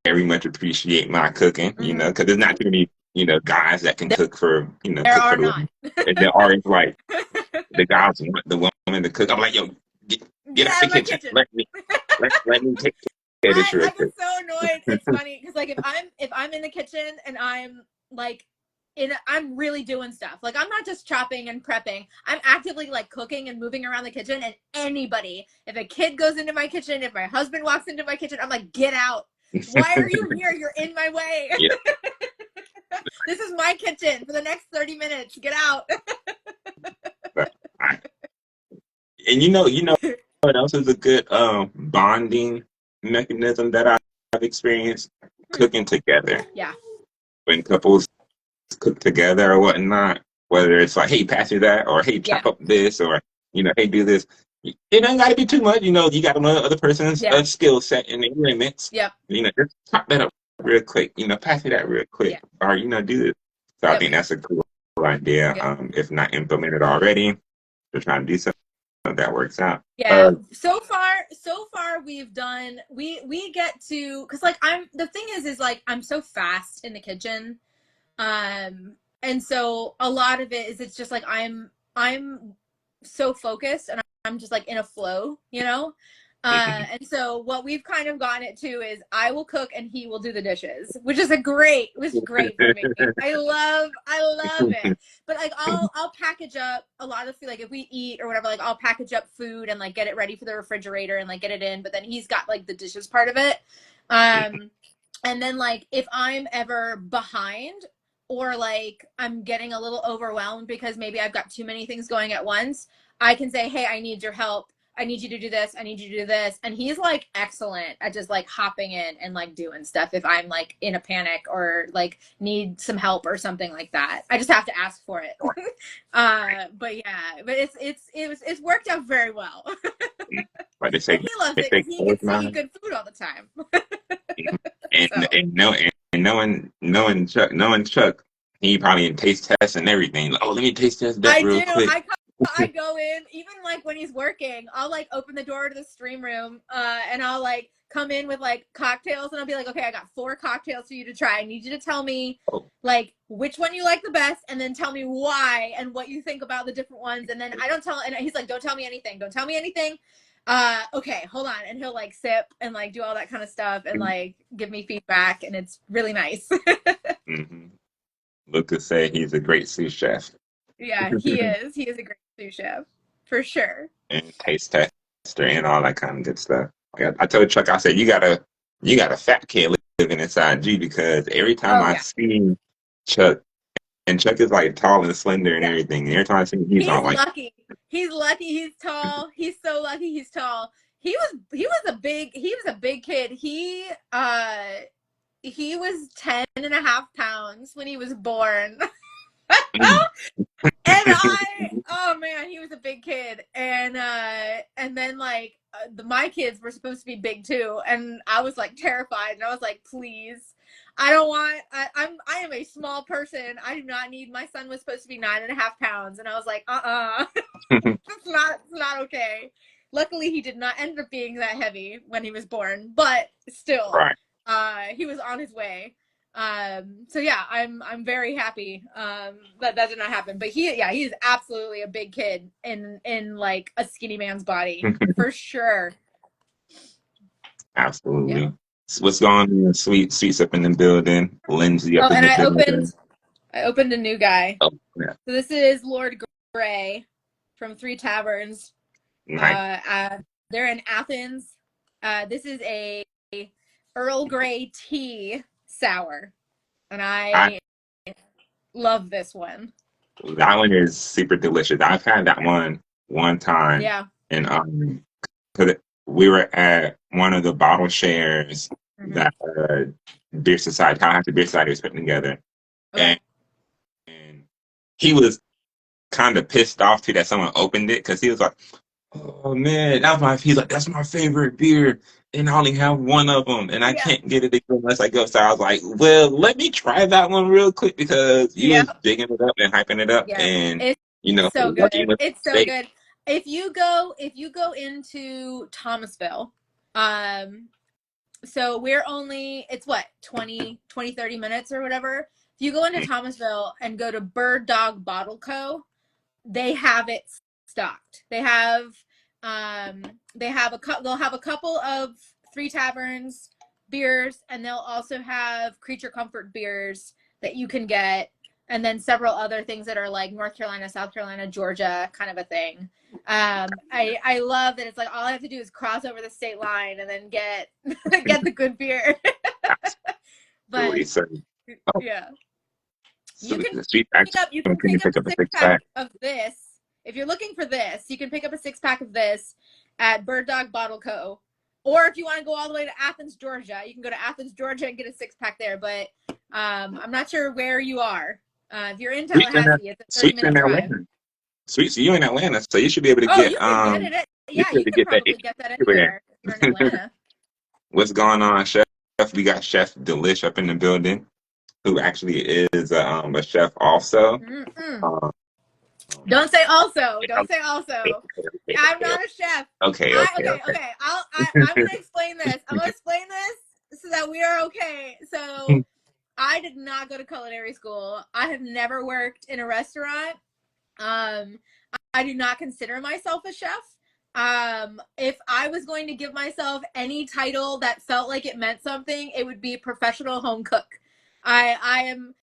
very much appreciate my cooking, Mm-hmm. because there's not too many, guys that can cook for, There cook are for the not. women. And they're always like, the guys want the woman to cook. I'm like, yo, get Get out out the of my kitchen. kitchen. Let me take care of this real I get quick. so annoyed. It's funny because like if I'm in the kitchen and I'm like I'm really doing stuff. Like, I'm not just chopping and prepping. I'm actively like cooking and moving around the kitchen. And anybody, if a kid goes into my kitchen, if my husband walks into my kitchen, I'm like, get out. Why are you here? You're in my way. Yeah, This is my kitchen for the next 30 minutes. Get out. but and you know what else is a good bonding mechanism that I've experienced? Cooking together. Yeah. When couples cook together or whatnot, whether it's like, hey, pass me that, or hey, Yeah. chop up this, or hey, do this. It ain't got to be too much. You got to know the other person's Yeah. skill set and their limits. Yep. Just chop that up real quick. Pass me that real quick, Yeah. or do this. So I Yep. think that's a cool idea. Yep. If not implemented already, they're trying to do something that works out. Yeah, so far we've done, we get to, because like the thing is like I'm so fast in the kitchen, and so a lot of it is, it's just like I'm so focused and I'm just like in a flow, and so what we've kind of gotten it to is I will cook and he will do the dishes, which is was great for me. I love it. But like I'll package up a lot of food. Like if we eat or whatever, like I'll package up food and like get it ready for the refrigerator and like get it in. But then he's got like the dishes part of it. And then like if I'm ever behind or like I'm getting a little overwhelmed because maybe I've got too many things going at once, I can say, hey, I need your help. I need you to do this. I need you to do this. And he's like excellent at just like hopping in and like doing stuff if I'm like in a panic or like need some help or something like that. I just have to ask for it. But yeah, but it's worked out very well. Like they And say, he loves it because he gets to eat good food all the time. and So. and no and knowing Chuck, he probably in taste tests and everything. Like, oh, let me taste test that I real do. quick. I go in, even like when he's working, I'll like open the door to the stream room, and I'll like come in with like cocktails, and I'll be like, okay, I got 4 cocktails for you to try. I need you to tell me Oh, like which one you like the best, and then tell me why and what you think about the different ones. And then I don't tell, and he's like, don't tell me anything. Don't tell me anything. Okay, hold on. And he'll like sip and like do all that kind of stuff and like give me feedback, and it's really nice. mm-hmm. Lucas say he's a great sous chef Yeah, he is. He is a great sous chef for sure. and taste tester and all that kind of good stuff. Like I told Chuck, I said you got a fat kid living inside you, because every time Oh I yeah. see Chuck, and Chuck is like tall and slender and Yeah. everything, and every time I see him, he's He's all like, lucky. He's lucky he's tall. He's so lucky he's tall. He was a big kid. He was 10 and a half pounds when he was born. mm. And oh man, he was a big kid. And then like my kids were supposed to be big too, and I was like terrified, and I was like, please, I don't want. I am a small person. I do not need. My son was supposed to be 9.5 pounds, and I was like, it's not okay. Luckily, he did not end up being that heavy when he was born, but still, Right. he was on his way. So yeah, I'm very happy that did not happen. But he is absolutely a big kid in like a skinny man's body for sure. Absolutely. Yeah. What's going on? Sweets up in the building. Lindsay Oh, up in and the I building. opened a new guy. Oh, yeah. So this is Lord Gray. from Three Taverns. Nice. They're in Athens. This is a Earl Grey tea sour, and I I love this one. That one is super delicious. I've had that one time, Yeah. and cause we were at one of the bottle shares Mm-hmm. that Beer Society, Tallahassee Beer Society was putting together, Okay. and, and he was kind of pissed off too that someone opened it because he was like, "Oh man, he's like, that's my favorite beer, and I only have one of them, and I Yeah. can't get it again unless I go." So I was like, "Well, let me try that one real quick because you Yeah. was bigging it up and hyping it up, Yes. and It's so lucky good. with It's so steak." good. If you go into Thomasville, um, so we're only, it's what, 30 minutes or whatever. If you go into Thomasville and go to Bird Dog Bottle Co., they have it stocked. They'll have a couple of Three Taverns beers, and they'll also have Creature Comfort beers that you can get, and then several other things that are like North Carolina, South Carolina, Georgia kind of a thing. I love that it's like all I have to do is cross over the state line and then get get the good beer. But Absolutely. So, oh, yeah, you so can the sweet action. you Can can you pick up pick a up a six six pack pack? of this. If you're looking for this, you can pick up a 6-pack of this at Bird Dog Bottle Co. Or if you want to go all the way to Athens, Georgia, you can go to Athens, Georgia and get a 6-pack there. But I'm not sure where you are. If you're in Sweet's in, Tallahassee, it's a Sweet's 30-minute in drive. Atlanta. Sweet, so you in Atlanta, so you should be able to Oh, get you can get it. you Yeah, should be able you to can get that probably get that anywhere. anywhere if you're in Atlanta. What's going on, Chef? We got Chef Delish up in the building, who actually is a chef also. Mm-mm. Um, Don't say also. Don't say okay, also. okay, I'm okay, not a chef. okay, I okay, okay, okay. okay. I'm gonna explain this. I'm gonna explain this so that we are okay. So I did not go to culinary school. I have never worked in a restaurant. Um, I do not consider myself a chef. If I was going to give myself any title that felt like it meant something, it would be professional home cook. I am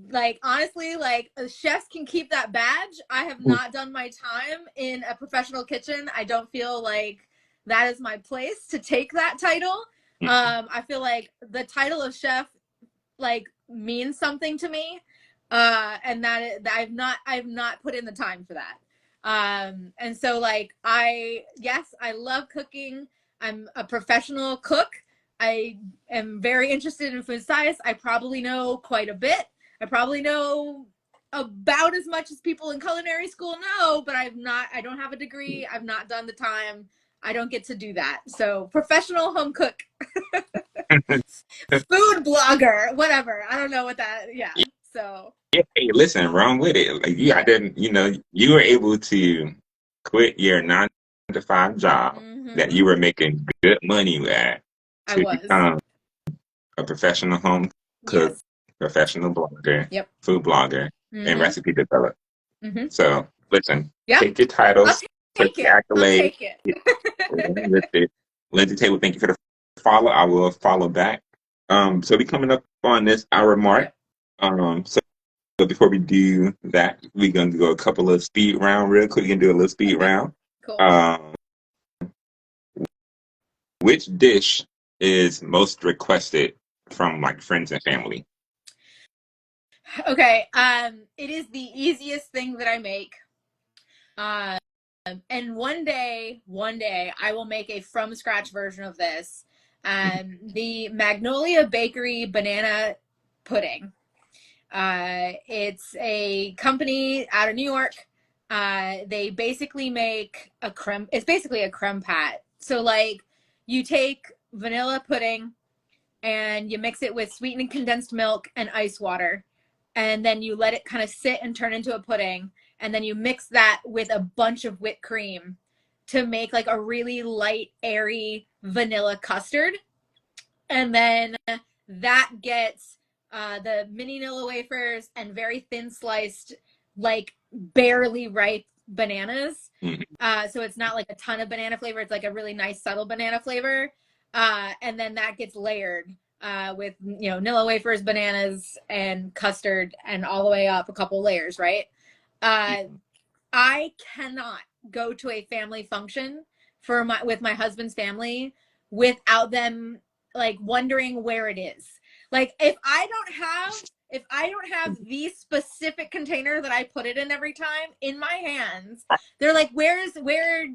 like honestly like chefs can keep that badge. I have not done my time in a professional kitchen. I don't feel like that is my place to take that title. I feel like the title of chef like means something to me, and that I've not put in the time for that. And so like I love cooking. I'm a professional cook. I am very interested in food science. I probably know quite a bit. I probably know about as much as people in culinary school know, but I don't have a degree. I've not done the time. I don't get to do that. So professional home cook. Food blogger, whatever. I don't know what that. Yeah. So Yeah, hey, listen, wrong with it. Like you, I yeah. didn't, you were able to quit your 9 to 5 job that Mm-hmm. you were making good money at I to was. become a professional home cook, Yes. professional blogger, Yep. food blogger, and Mm-hmm. recipe developer. Mm-hmm. So listen, Yeah. take your I'll titles, take take your it. I'll accolades, take it. run with it. Lindsay Taylor, thank you for the follow. I will follow back. So we coming up on this hour mark. Yep. So before we do that, we're gonna do a couple of speed round real quick. We can do a little speed Okay. round. Cool. Um, which dish is most requested from like friends and family? Okay. It is the easiest thing that I make. Um, and one day, I will make a from scratch version of this. The Magnolia Bakery banana pudding. It's a company out of New York. They basically make a creme. It's basically a creme pat. So like, you take vanilla pudding and you mix it with sweetened condensed milk and ice water, and then you let it kind of sit and turn into a pudding, and then you mix that with a bunch of whipped cream to make like a really light, airy vanilla custard, and then that gets the mini Nilla wafers and very thin sliced, like barely ripe bananas. Mhm. So it's not like a ton of banana flavor. It's like a really nice subtle banana flavor. And then that gets layered with Nilla wafers, bananas, and custard, and all the way up a couple layers, right? Uh, I cannot go to a family function with my husband's family without them like wondering where it is. Like if I don't have the specific container that I put it in every time in my hands, they're like, where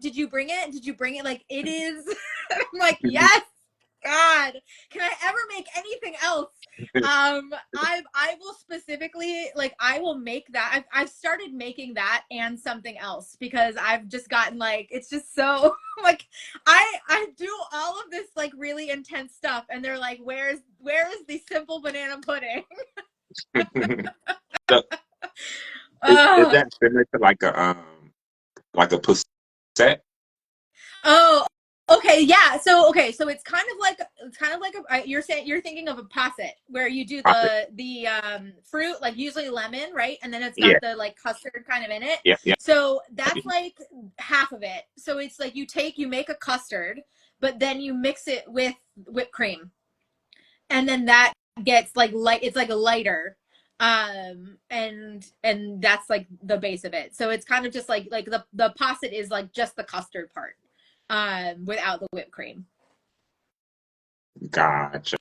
did you bring it? Did you bring it? Like it is. I'm like, yes, God, can I ever make anything else? I will specifically like I will make that. I've started making that and something else because I've just gotten like it's just so like I do all of this like really intense stuff and they're like where is the simple banana pudding? So is that similar to like a pussette? Oh, okay, yeah. So so it's kind of like you're saying you're thinking of a posset where you do the fruit like usually lemon, right? And then it's Yeah, got the like custard kind of in it. yeah, yeah. So that's like half of it. So it's like you make a custard, but then you mix it with whipped cream. And then that gets like light it's like a lighter and that's like the base of it, so it's kind of just like the posset is like just the custard part without the whipped cream. Gotcha.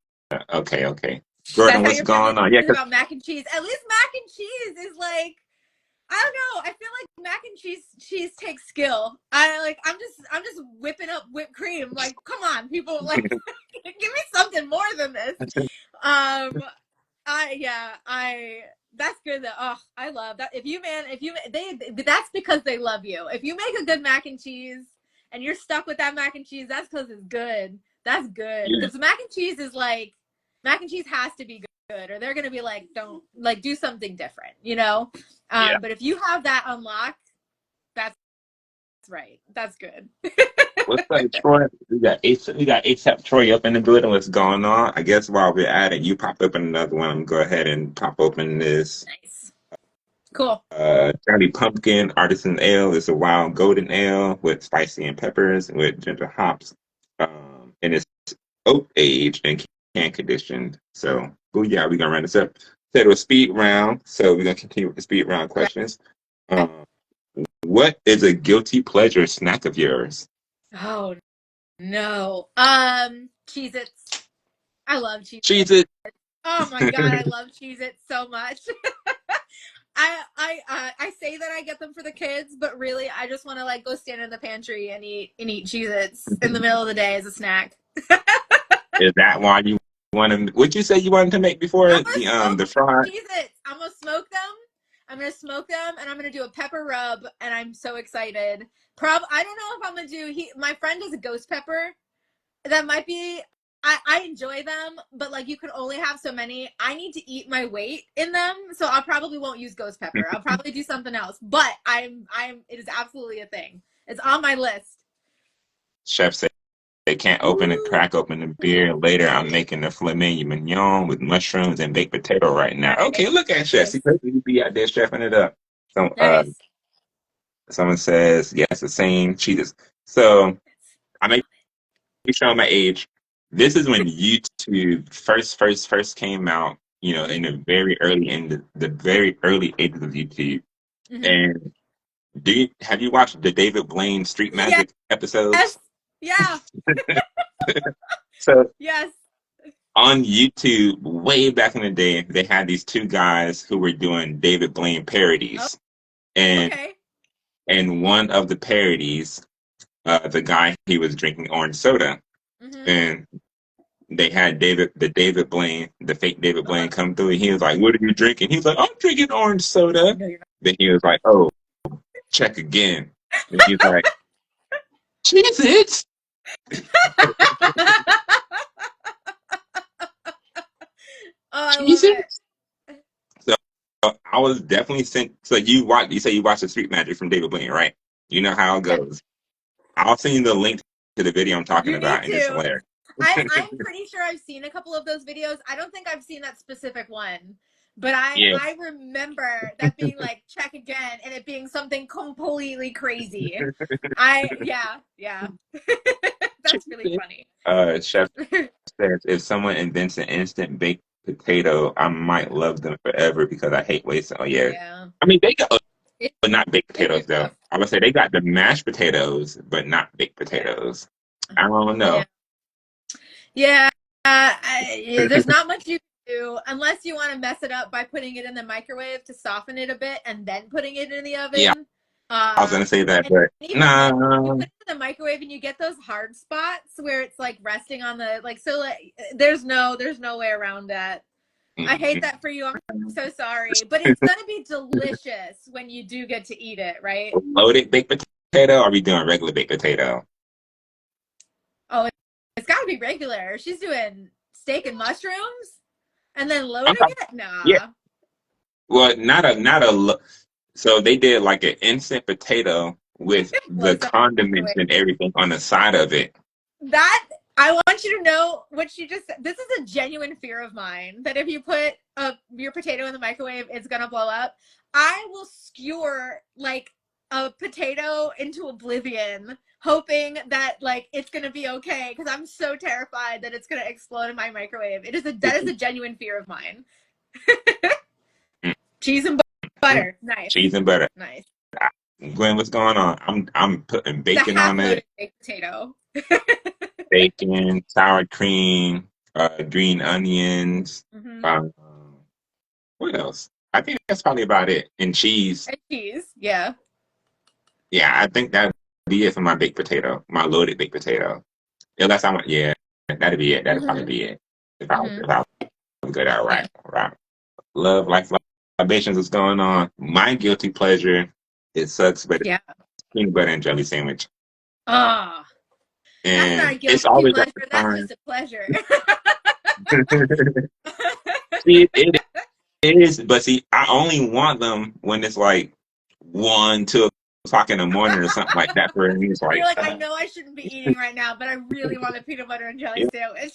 Okay, okay. Gordon, That's how what's your family going on? Yeah, feels cause about mac and cheese. At least mac and cheese is like I don't know. I feel like mac and cheese takes skill. I'm just whipping up whipped cream. Like, come on, people, like give me something more than this. Um I that's good though. Oh, I love that. If you they that's because they love you. If you make a good mac and cheese and you're stuck with that mac and cheese, that's because it's good. That's good. yeah, Because mac and cheese is like mac and cheese has to be good, or they're gonna be like, don't like do something different, you know? yeah. But if you have that unlocked, that's right. That's good. What's up, Troy? We got ASAP Troy up in the building. What's going on? I guess while we're at it, you popped open another one. I'm gonna go ahead and pop open this Nice. Cool. Johnny Pumpkin Artisan Ale. It's a wild golden ale with spicy and peppers with ginger hops. And it's oak aged and can conditioned. So, oh yeah, we're gonna run this up. Said it was speed round, so we're gonna continue with the speed round questions. Okay. What is a guilty pleasure snack of yours? Oh no. Cheez-Its. I love Cheese Cheez-Its. it. Oh my god, I love Cheez-Its so much. I say that I get them for the kids, but really I just want to like go stand in the pantry and eat Cheez-Its in the middle of the day as a snack. Is that why you wanted? What you say you wanted to make before I'm gonna the smoke fried? Cheez-Its. I'm gonna smoke them. I'm gonna smoke them and I'm gonna do a pepper rub and I'm so excited. I don't know if I'm gonna do my friend does a ghost pepper. That might be I enjoy them, but like you can only have so many. I need to eat my weight in them, so I probably won't use ghost pepper. I'll probably do something else. But it is absolutely a thing. It's on my list. Chef said they can't open and Ooh. crack open the beer. Later, I'm making the filet mignon with mushrooms and baked potato right now. Okay, look at Chef. See, Nice. you be out there chefing it up. So, Nice. someone says yes, the same cheeses. So I may be showing my age. This is when YouTube first came out. You know, in the very early ages of YouTube. Mm-hmm. And have you watched the David Blaine Street Yes. Magic episodes? Yeah. So Yes. on YouTube, way back in the day, they had these two guys who were doing David Blaine Oh, parodies, and okay. in one of the parodies, the guy he was drinking orange soda, Mm-hmm. and they had the fake David Uh-huh. Blaine come through, and he was like, "What are you drinking?" He was like, "I'm drinking orange soda." No, you're Then he was like, "Oh, check again." Then he's like, "Cheez It." not. Oh, I love Jesus. it. So I was definitely sent. So you say you watched the Street Magic from David Blaine, right? You know how it Yeah. goes. I'll send you the link to the video I'm talking You need about, and it's to. hilarious. I'm pretty sure I've seen a couple of those videos. I don't think I've seen that specific one, but Yeah. I remember that being like check again and it being something completely crazy. Yeah. That's really funny. Chef says if someone invents an instant baked potato, I might love them forever because I hate wasting. Oh yeah, Yeah. I mean but not baked It potatoes is though. tough. I would say they got the mashed potatoes, but not baked Yeah. potatoes. I don't Yeah. know. Yeah. There's not much you can do unless you want to mess it up by putting it in the microwave to soften it a bit and then putting it in the Yeah, oven. I was gonna say that, And but even then, you nah. put it in the microwave and you get those hard spots where it's like resting on the like. So like, there's no way around that. I hate Mm-mm. that for you. I'm so sorry, but it's gonna be delicious when you do get to eat it, right? Loaded baked potato, or are we doing regular baked potato? Oh, it's got to be regular. She's doing steak and mushrooms and then loading Okay. it. Yeah. Nah, Well, so they did like an instant potato with the blows up in the condiments microwave. and everything on the side of it. That I want you to know what she just said. This is a genuine fear of mine that if you put your potato in the microwave, it's gonna blow up. I will skewer like a potato into oblivion, hoping that like it's gonna be okay because I'm so terrified that it's gonna explode in my microwave. That is a genuine fear of mine. Cheese and Mm-mm. butter, nice, Cheese and butter. nice. Gwen, what's going on? I'm putting The bacon half on loaded it, baked potato. bacon, sour cream, green onions. Mm-hmm. Um, what else? I think that's probably about it. And cheese. And cheese, yeah. Yeah, I think that'd be it for my baked potato, my loaded baked potato. Unless I want, yeah, that'd be it. That'd probably Mm-hmm. be it. Mm-hmm. If I was good, all Yeah. right, all right. Love, life, libations is going on. My guilty pleasure, it sucks, but it's Yeah. peanut butter and jelly sandwich. Ah, oh, that's not a And it's guilty always at pleasure. the That's time. just a pleasure. See, it is, but see, I only want them when it's like 1, 2 o'clock in the morning or something like that. For me, it's You're like, like, I know I shouldn't be eating right now, but I really want a peanut butter and jelly yeah. sandwich.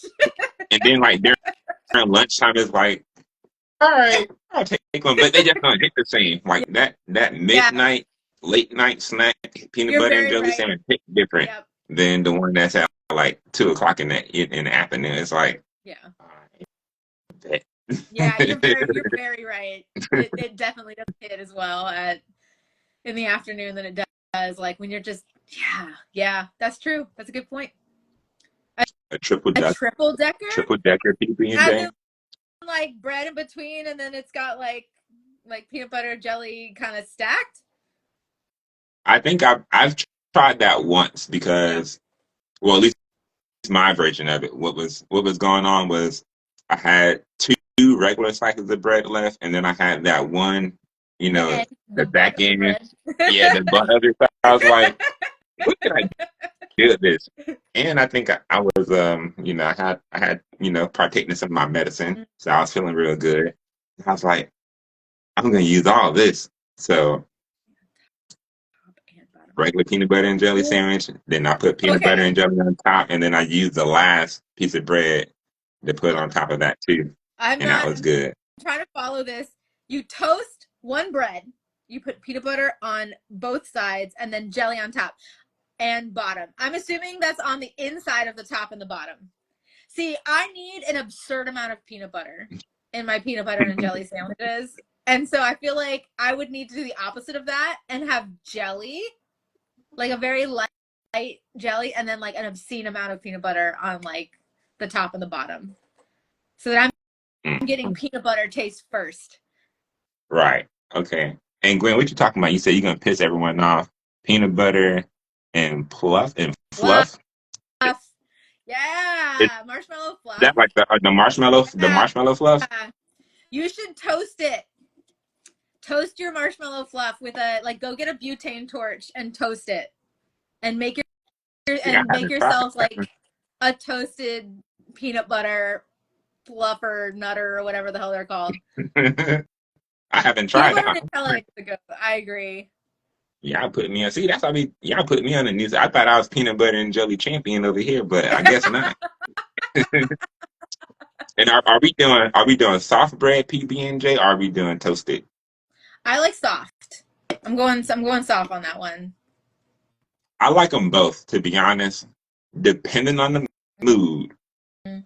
And then like during lunchtime, it's like, all right, I'll take one, but they just don't hit the same. Like that Yeah, midnight, late night snack, peanut you're butter and very jelly right. sandwich hit different Yep. than the one that's at like 2 o'clock in the afternoon. It's like, Yeah. all right, Yeah, you're bet. very right. It definitely doesn't hit as well at in the afternoon than it does like when you're just yeah, that's true. That's a good point. A, a triple a duck, triple decker triple decker PB and as J. in like bread in between and then it's got like peanut butter jelly kind of stacked. I think I've tried that once Yeah. because, well, at least my version of it. What was going on was I had two regular slices of bread left, and then I had that one, The end, the the butt back of the end, bread. yeah, the butt of it. So I was like, what can I do with this? And I think I was, I had, partaken in some of my medicine, so I was feeling real good. I was like, I'm gonna use all this. So Top and bottom. regular peanut butter and jelly sandwich. Then I put peanut butter Okay. and jelly on top, and then I used the last piece of bread to put Yeah. on top of that too, I'm and that not was good. trying to follow this. You toast one bread, you put peanut butter on both sides, and then jelly on top and bottom. I'm assuming that's on the inside of the top and the bottom. See, I need an absurd amount of peanut butter in my peanut butter and jelly sandwiches. And so I feel like I would need to do the opposite of that and have jelly, like a very light jelly, and then like an obscene amount of peanut butter on like the top and the bottom. So that I'm getting peanut butter taste first. Right. Okay. And Gwen, what you talking about? You said you're gonna piss everyone off. Peanut butter and pluff and Fluff. fluff. Is Yeah. Marshmallow fluff. that like the Yeah. marshmallow fluff? You should toast it. Toast your marshmallow fluff with a like go get a butane torch and toast it and See, I make haven't tried yourself that like a toasted peanut butter fluffer nutter or whatever the hell they're called. one. I haven't Peanut tried butter that and one. Nutella is the go. I agree. Y'all put me on. See, that's how y'all put me on the news. I thought I was peanut butter and jelly champion over here, but I guess not. And are we doing soft bread PB and J? Or are we doing toasted? I like soft. I'm going soft on that one. I like them both, to be honest. Depending on the mood, Mm.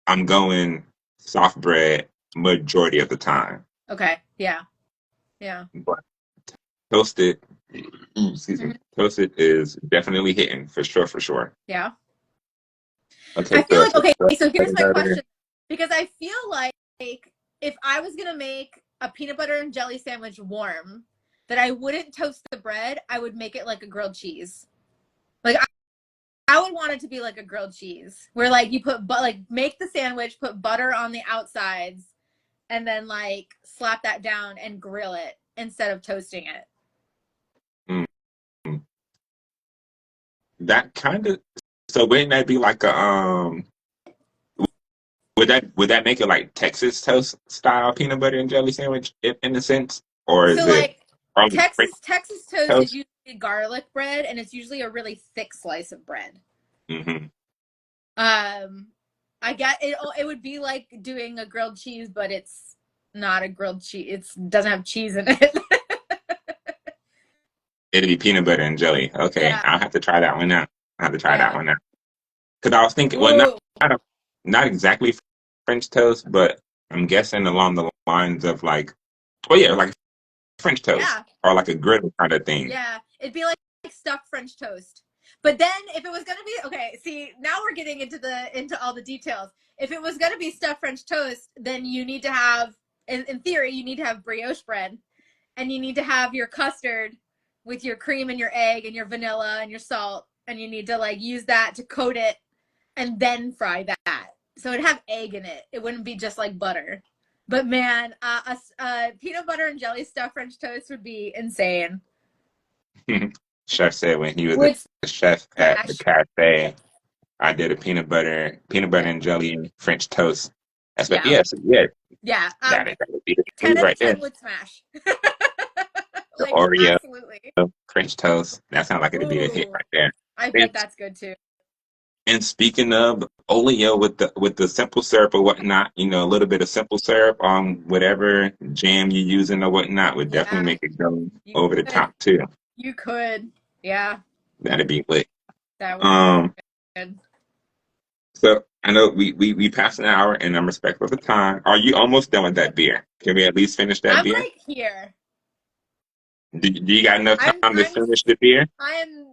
I'm going soft bread majority of the time. Okay. Yeah. Yeah. But toasted, excuse me, toasted is definitely hitting for sure, for sure. Yeah. Okay, I feel like, okay, so here's bread my butter. question. Because I feel like if I was going to make a peanut butter and jelly sandwich warm, that I wouldn't toast the bread, I would make it like a grilled cheese. Like, I would want it to be like a grilled cheese, where like you put, but like make the sandwich, put butter on the outsides, and then like slap that down and grill it instead of toasting it. Mm. That kind of, so wouldn't that be like a would that make it like Texas toast style peanut butter and jelly sandwich in a sense, or is So it like probably French Texas toast is toast? usually garlic bread, and it's usually a really thick slice of bread. Mm-hmm. I get it. It would be like doing a grilled cheese, but it's not a grilled cheese. It doesn't have cheese in it. It'd be peanut butter and jelly. Okay, Yeah, I'll have to try that one out. I have to try that yeah. one out because I was thinking, well, Ooh, not, not exactly French toast, but I'm guessing along the lines of like, oh yeah, like French toast yeah, or like a griddle kind of thing. yeah. It'd be like stuffed French toast. But then if it was gonna be okay, see now we're getting into all the details. If it was gonna be stuffed French toast, then you need to have, in theory, you need to have brioche bread, and you need to have your custard with your cream and your egg and your vanilla and your salt, and you need to like use that to coat it and then fry that. So it'd have egg in it. It wouldn't be just like butter. But man, a peanut butter and jelly stuffed French toast would be insane. Chef said when he was Would a chef at the smash. cafe, I did a peanut butter Yeah, and jelly and French toast. That's what, yeah, yes, yeah, yeah. that would be the Ten food out of right there. 10 would smash. The Like Oreo absolutely. French toast. That sounds like it'd be the hit Ooh, right there. I bet And, that's good too. and speaking of Oreo with the simple syrup or whatnot, you know, a little bit of simple syrup on whatever jam you're using or whatnot would definitely Yeah, make it go you over the could. top too. You could. Yeah, That'd be lit. that would be Um, good. so I know we passed an hour and I'm respectful of the time. Are you almost done with that beer? Can we at least finish that I'm beer? like here. Do you got enough I'm time to I'm finish the beer? I'm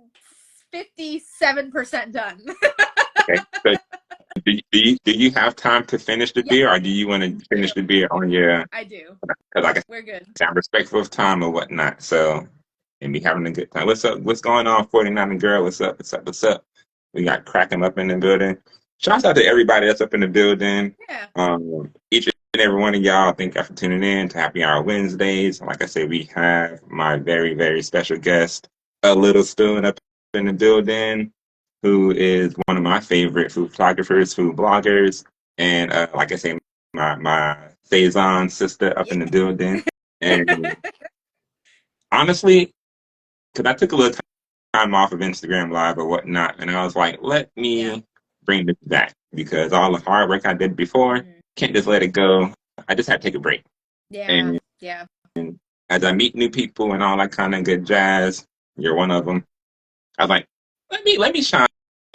57% done. Okay. So do you have time to finish the Yeah, beer, or do you want to I do. finish the beer on your? I do. Because like I We're good. said, I'm respectful of time or whatnot. So and be having a good time. What's up? What's going on, 49 and girl? What's up? What's up? What's up? We got cracking up in the building. Shouts out to everybody that's up in the building. Yeah. Each and every one of y'all, thank y'all for tuning in to Happy Hour Wednesdays. Like I said, we have my very, very special guest, a little spoon up in the building, who is one of my favorite food photographers, food bloggers, and like I say, my Faison sister up Yeah. in the building. And honestly, because I took a little time off of Instagram Live or whatnot, and I was like, let Yeah. me bring this back because all the hard work I did before, Mhm. can't just let it go. I just had to take a break. Yeah. And Yeah. as I meet new people and all that kind of good jazz, you're one of them. I was like, let me shine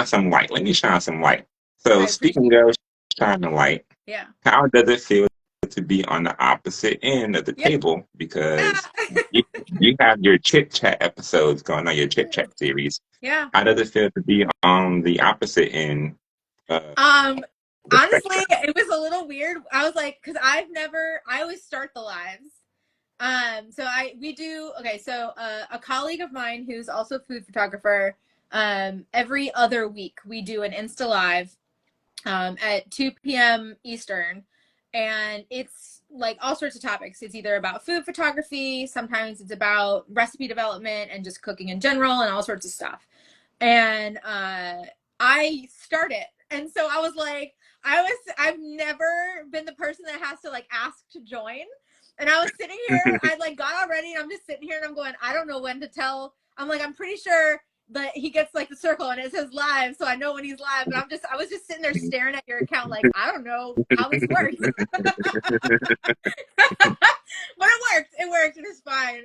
some light. Let me shine some light. So I appreciate speaking of shining light, it. Yeah. how does it feel to be on the opposite end of the Yeah. table? Because you, you have your chit chat episodes going on, your chit Yeah. chat series. Yeah. How does it feel to be on the opposite end of Um, the honestly, spectrum? it was a little weird. I was like, because I always start the lives. So we do, okay, so a colleague of mine who's also a food photographer, every other week we do an Insta Live, at 2 p.m. Eastern. And it's like all sorts of topics. It's either about food photography, sometimes it's about recipe development and just cooking in general and all sorts of stuff. And I started. And so I was like, I've never been the person that has to like ask to join. And I was sitting here, I like got all ready and I'm just sitting here and I'm going, I don't know when to tell. I'm like, I'm pretty sure that he gets like the circle and it says live, so I know when he's live. But I was just sitting there staring at your account, like I don't know how this works, but it worked. It worked. It was fine.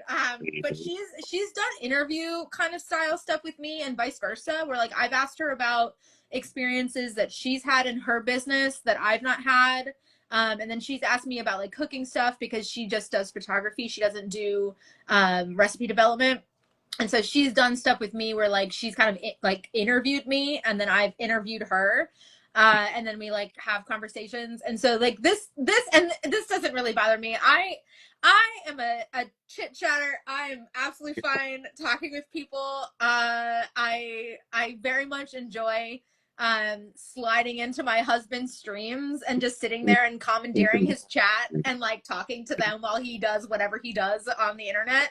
But she's done interview kind of style stuff with me, and vice versa. Where like I've asked her about experiences that she's had in her business that I've not had. And then she's asked me about like cooking stuff because she just does photography. She doesn't do recipe development. And so she's done stuff with me where like she's kind of like interviewed me and then I've interviewed her. And then we like have conversations. And so like this doesn't really bother me. I am a chit chatter. I am absolutely fine talking with people. I very much enjoy sliding into my husband's streams and just sitting there and commandeering his chat and like talking to them while he does whatever he does on the internet.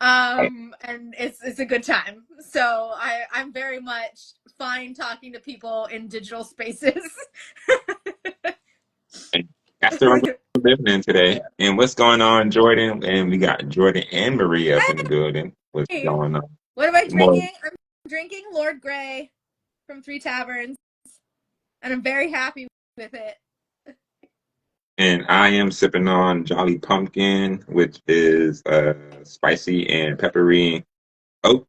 And it's a good time. So I'm very much fine talking to people in digital spaces. That's the room we're living in today. And what's going on, Jordan? And we got Jordan and Maria up in the building. What's Hey, going on? what am I More. drinking? I'm drinking Lord Grey from Three Taverns, and I'm very happy with it. And I am sipping on Jolly Pumpkin, which is spicy and peppery oak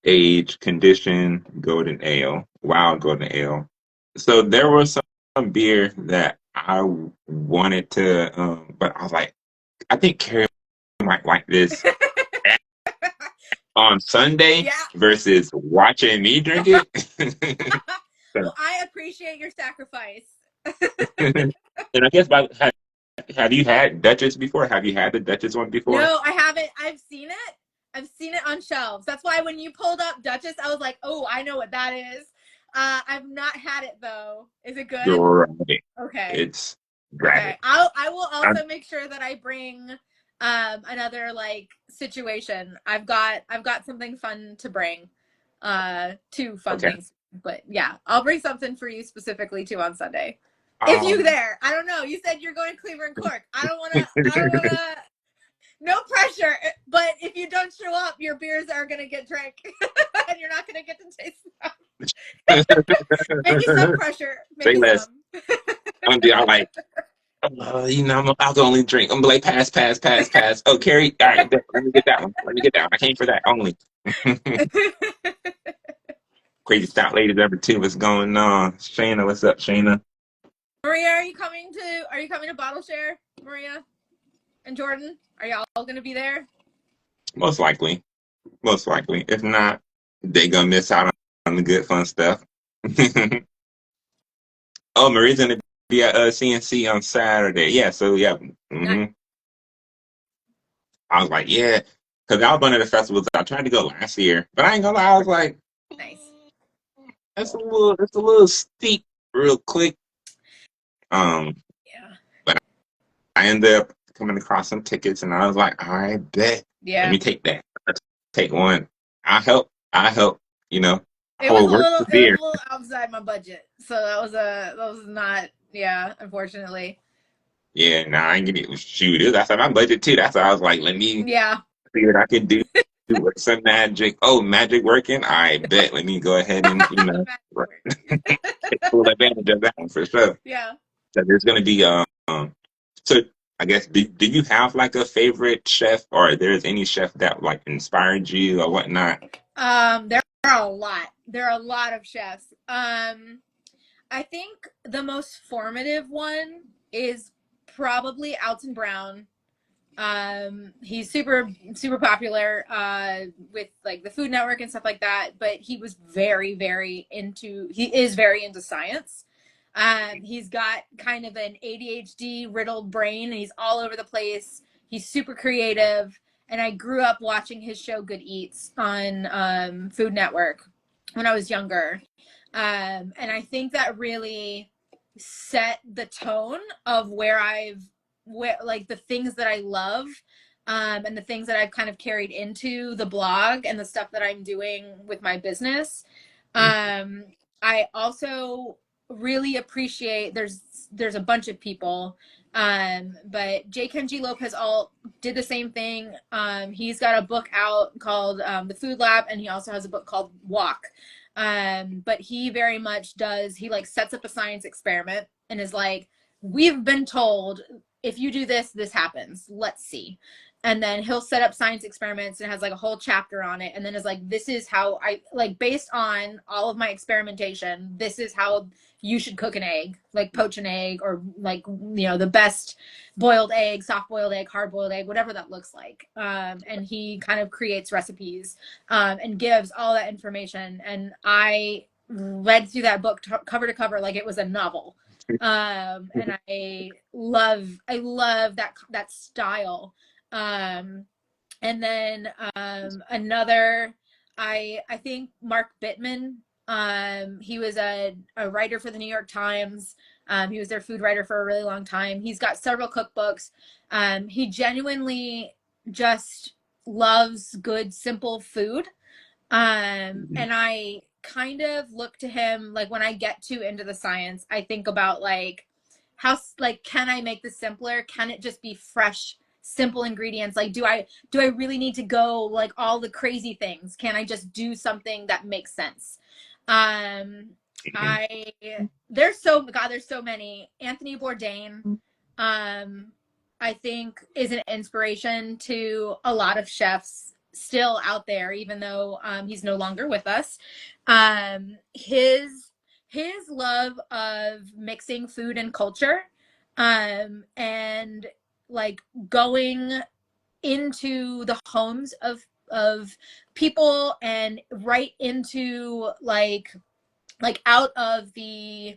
age conditioned golden ale, wild golden ale. So there was some beer that I wanted to, but I was like, I think Carrie might like this on Sunday Yeah. versus watching me drink it. Well, I appreciate your sacrifice. And I guess have you had Duchess before? Have you had the Duchess one before? No, I haven't. I've seen it. I've seen it on shelves. That's why when you pulled up Duchess, I was like, oh, I know what that is. I've not had it though. Is it good? Right. Okay. It's Okay. grab I will it. also make sure that I bring another like situation. I've got something fun to bring. Two fun Okay. things. But yeah, I'll bring something for you specifically too on Sunday. If you Um, there. I don't know. You said you're going to Cleaver and Cork. I don't wanna no pressure. But if you don't show up, your beers are gonna get drank. And you're not gonna get to taste them. Maybe some pressure. say Maybe less. some. I'm gonna be all like, I'll go only drink. I'm gonna be like, pass, pass, pass, pass. Oh, Carrie, all right, let me get that one. Let me get that one. I came for that only. Crazy stout ladies number two. What's going on? Shayna, what's up, Shayna? Maria, are you coming to Bottle Share? Maria and Jordan, are y'all gonna be there? Most likely. Most likely. If not, they gonna miss out on the good fun stuff. Oh, Maria's gonna be at CNC on Saturday. Yeah, so yeah. Nice. I was like, yeah, because that was one of the festivals I tried to go last year, but I ain't gonna lie, I was like, Nice. it's a little steep, real quick. Yeah. But I ended up coming across some tickets, and I was like, all right, bet. Let Yeah. me take that. Let's take one. I help. I help. You know, I It was will a work little the beer. outside my budget. So that was not, yeah, unfortunately. Yeah, nah, I ain't getting it. Shoot, that's my budget too. That's why I was like, let me Yeah. see what I can do. Work some magic. Oh, magic working. I bet. Let me go ahead and take full advantage of that one for sure. Yeah. So there's gonna be so I guess do you have like a favorite chef or there's any chef that like inspired you or whatnot? There are a lot. There are a lot of chefs. I think the most formative one is probably Alton Brown. He's super popular with like the Food Network and stuff like that, but he is very into science. He's got kind of an ADHD riddled brain and he's all over the place. He's super creative, and I grew up watching his show Good Eats on Food Network when I was younger. And I think that really set the tone of where like the things that I love, and the things that I've kind of carried into the blog and the stuff that I'm doing with my business. Um, I also really appreciate there's a bunch of people, but J. Kenji Lopez all did the same thing. He's got a book out called The Food Lab, and he also has a book called Walk. But he very much does, he like sets up a science experiment and is like, we've been told if you do this, this happens. Let's see. and then he'll set up science experiments and has like a whole chapter on it, and then is like, this is how I like, based on all of my experimentation, this is how you should cook an egg, like poach an egg, or like, you know, the best boiled egg, soft boiled egg, hard boiled egg, whatever that looks like. And he kind of creates recipes, and gives all that information, and I read through that book cover to cover like it was a novel. And I love that style. um and then another, I think Mark Bittman, he was a writer for the New York Times. He was their food writer for a really long time. He's got several cookbooks. He genuinely just loves good simple food. And I kind of look to him, like when I get too into the science, I think about like, how, like, can I make this simpler? Can it just be fresh, simple ingredients? Like, do I really need to go like all the crazy things? Can I just do something that makes sense? I there's so many. Anthony Bourdain, I think, is an inspiration to a lot of chefs still out there, even though he's no longer with us. His love of mixing food and culture, and like going into the homes of people, and right into like out of the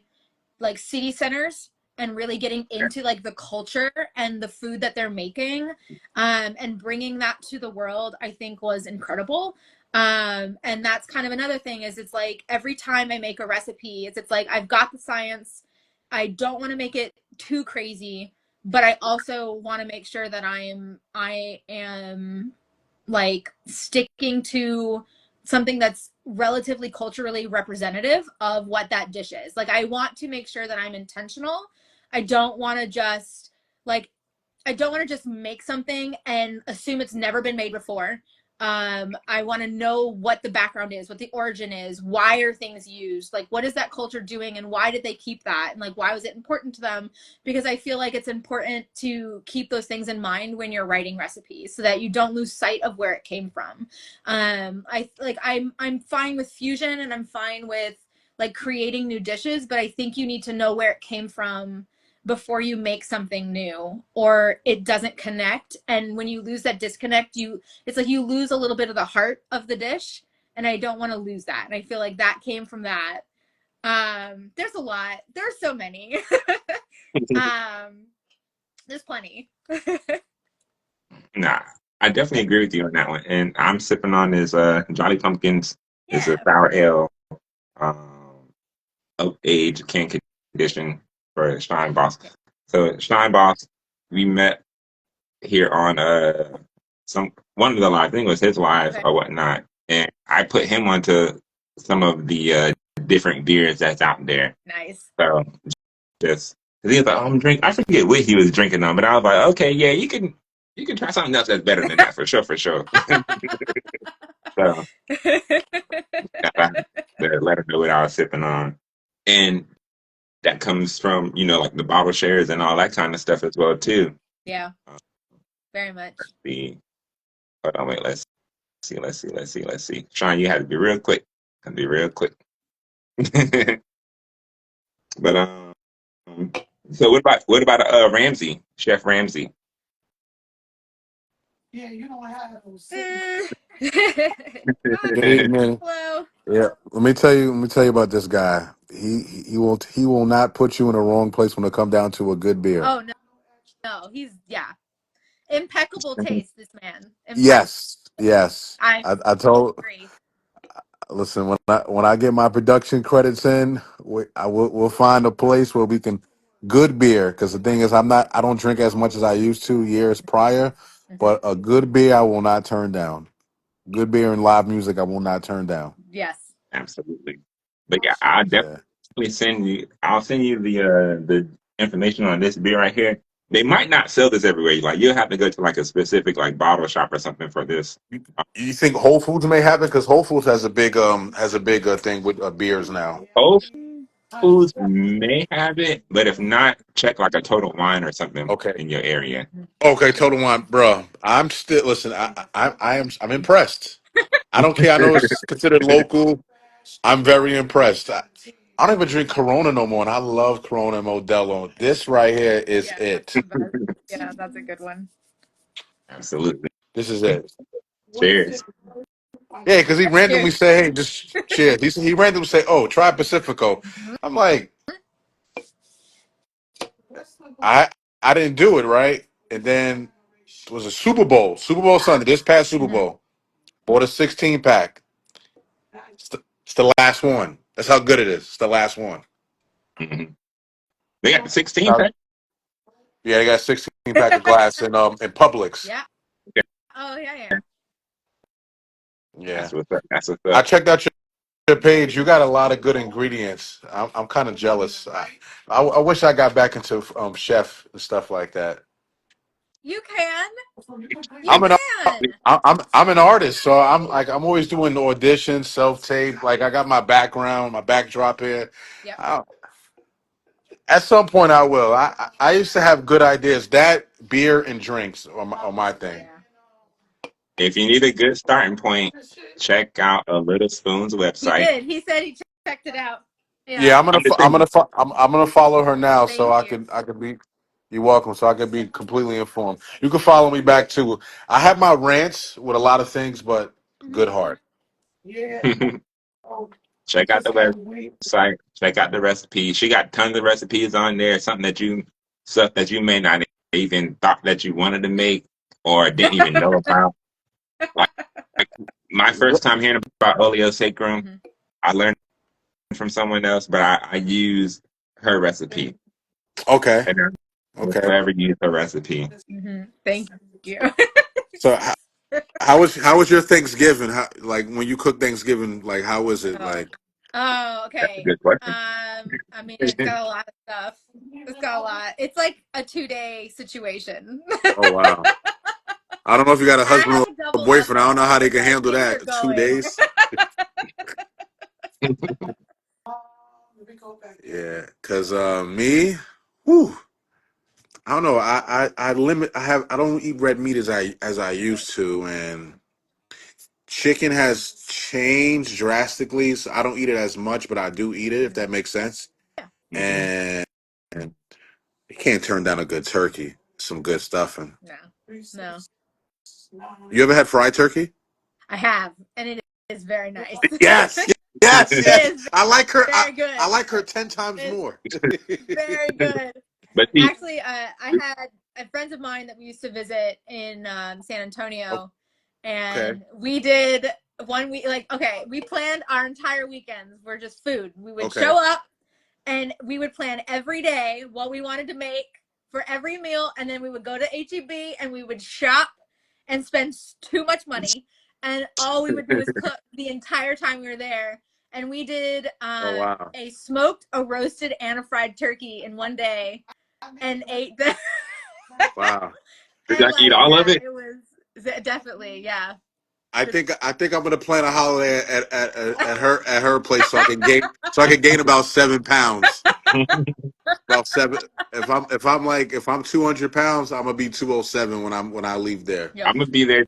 like city centers, and really getting into like the culture and the food that they're making, and bringing that to the world, I think was incredible. And that's kind of another thing, is it's like every time I make a recipe, it's like I've got the science, I don't want to make it too crazy, but I also want to make sure that I am like sticking to something that's relatively culturally representative of what that dish is. Like, I want to make sure that I'm intentional. I don't want to just like, I don't want to just make something and assume it's never been made before. I want to know what the background is, what the origin is, why are things used, like what is that culture doing, and why did they keep that, and like why was it important to them? Because I feel like it's important to keep those things in mind when you're writing recipes, so that you don't lose sight of where it came from. I'm fine with fusion, and I'm fine with like creating new dishes, but I think you need to know where it came from before you make something new, or it doesn't connect. And when you lose that disconnect, it's like you lose a little bit of the heart of the dish, and I don't want to lose that. And I feel like that came from that. There's a lot. There's so many. um, there's plenty. Nah, I definitely agree with you on that one. And I'm sipping on this Jolly Pumpkins. It's a Yeah. sour ale, oak age can condition for Stein Boss. So Stein Boss, we met here on some one of the live, I think it was his live Okay. or whatnot, and I put him onto some of the different beers that's out there. Nice. So just because he was like, "Oh, I'm drink," I forget what he was drinking on, but I was like, "Okay, yeah, you can try something else that's better than that for sure, for sure." So I had to let him know what I was sipping on, and that comes from like the bottle shares and all that kind of stuff as well too. Yeah, very much. The Hold on, wait, let's see. Sean, you had to be real quick. Have to be real quick. But so what about Ramsey, Chef Ramsey? Mm. Hey man, Hello. yeah. Let me tell you about this guy. He will not put you in the wrong place when it come down to a good beer. Oh no, no, he's, yeah, impeccable taste. This man, impeccable. Yes, yes. I I told. agree. Listen, when I get my production credits in, we'll find a place where we can good beer. Because the thing is, I don't drink as much as I used to years prior, Mhm. but a good beer I will not turn down. Good beer and live music I will not turn down. Yes. Absolutely. But yeah, I'll Yeah. definitely send you. I'll send you the information on this beer right here. They might not sell this everywhere. Like you'll have to go to like a specific like bottle shop or something for this. You think Whole Foods may have it? Because Whole Foods has a big thing with beers now. Whole Mm. Foods may have it, but if not, check like a Total Wine or something Okay. in your area. Okay, Total Wine, bro. I'm still listen. I'm impressed. I don't care. I know it's considered local. I'm very impressed. I don't even drink Corona no more, and I love Corona and Modelo. This right here is Yeah, that's it. the best. Yeah, that's a good one. Absolutely. This is it. Cheers. Yeah, because he randomly Cheers. said, "Hey, just cheers." He randomly said, "Oh, try Pacifico." Mhm. I'm like, I I didn't do it right, and then it was a Super Bowl Sunday, this past Super Mhm. Bowl. Bought a 16 pack. It's the last one. That's how good it is. It's the last one. Mhm. They got the 16 pack. Yeah, they got a 16 pack of glass in Publix. Yeah. Okay. Oh yeah, yeah. Yeah, That's what's up. That's what's I up. checked out your page. You got a lot of good ingredients. I'm kind of jealous. I wish I got back into chef and stuff like that. You can. You I'm an can. I'm an artist, so I'm always doing auditions, self tape. Like I got my background, my backdrop here. Yep. I, at some point, I will. I used to have good ideas. That beer and drinks are my thing. Yeah. If you need a good starting point, check out a Little Spoon's He website. did. He said he checked it out. Yeah. Yeah, I'm just saying. I'm gonna follow her now, so Thank you. I can be. You're welcome. So I can be completely informed. You can follow me back too. I have my rants with a lot of things, but Mhm. good heart. Check out the website. Check out the recipes. She got tons of recipes on there. Stuff that you may not even thought that you wanted to make or didn't even know about. Like, like my first time hearing about oleo sacrum, Mhm. I learned from someone else, but I used her recipe, Okay, and I will okay. forever use her recipe. Mhm. Thank you. So how was your Thanksgiving? How, like when you cook Thanksgiving, like how was it? Oh. Like Oh, That's a okay. good question. I mean, it's got a lot of stuff. It's got a lot. It's like a 2-day situation. oh wow. I don't know if you got a I husband have or to a double up boyfriend. I don't know though how they can because handle things are that. Two going. days. Yeah, cause me, whew, I don't know. I limit. I don't eat red meat as I used to, and chicken has changed drastically. So I don't eat it as much, but I do eat it if that makes sense. Yeah. Mhm. And you can't turn down a good turkey. Some good stuffing. No. No. You ever had fried turkey? I have, and it is very nice. Yes, yes, It yes. is I like her. very I good. like her 10 times It's more. very good. But see, Actually, I had friends of mine that we used to visit in San Antonio, Okay, and we did one week. Like, okay, we planned our entire weekends were just food. We would okay. show up, and we would plan every day what we wanted to make for every meal, and then we would go to HEB and we would shop and spend too much money, and all we would do is cook the entire time we were there. And we did Oh wow, a smoked, a roasted, and a fried turkey in one day, and ate them. wow. did you And like eat like, all of yeah, it? it was definitely, yeah. I think I'm gonna plan a holiday at her place so I can gain about 7 pounds. About seven. If I'm 200 pounds, I'm gonna be 207 when I leave there. Yep. I'm gonna be there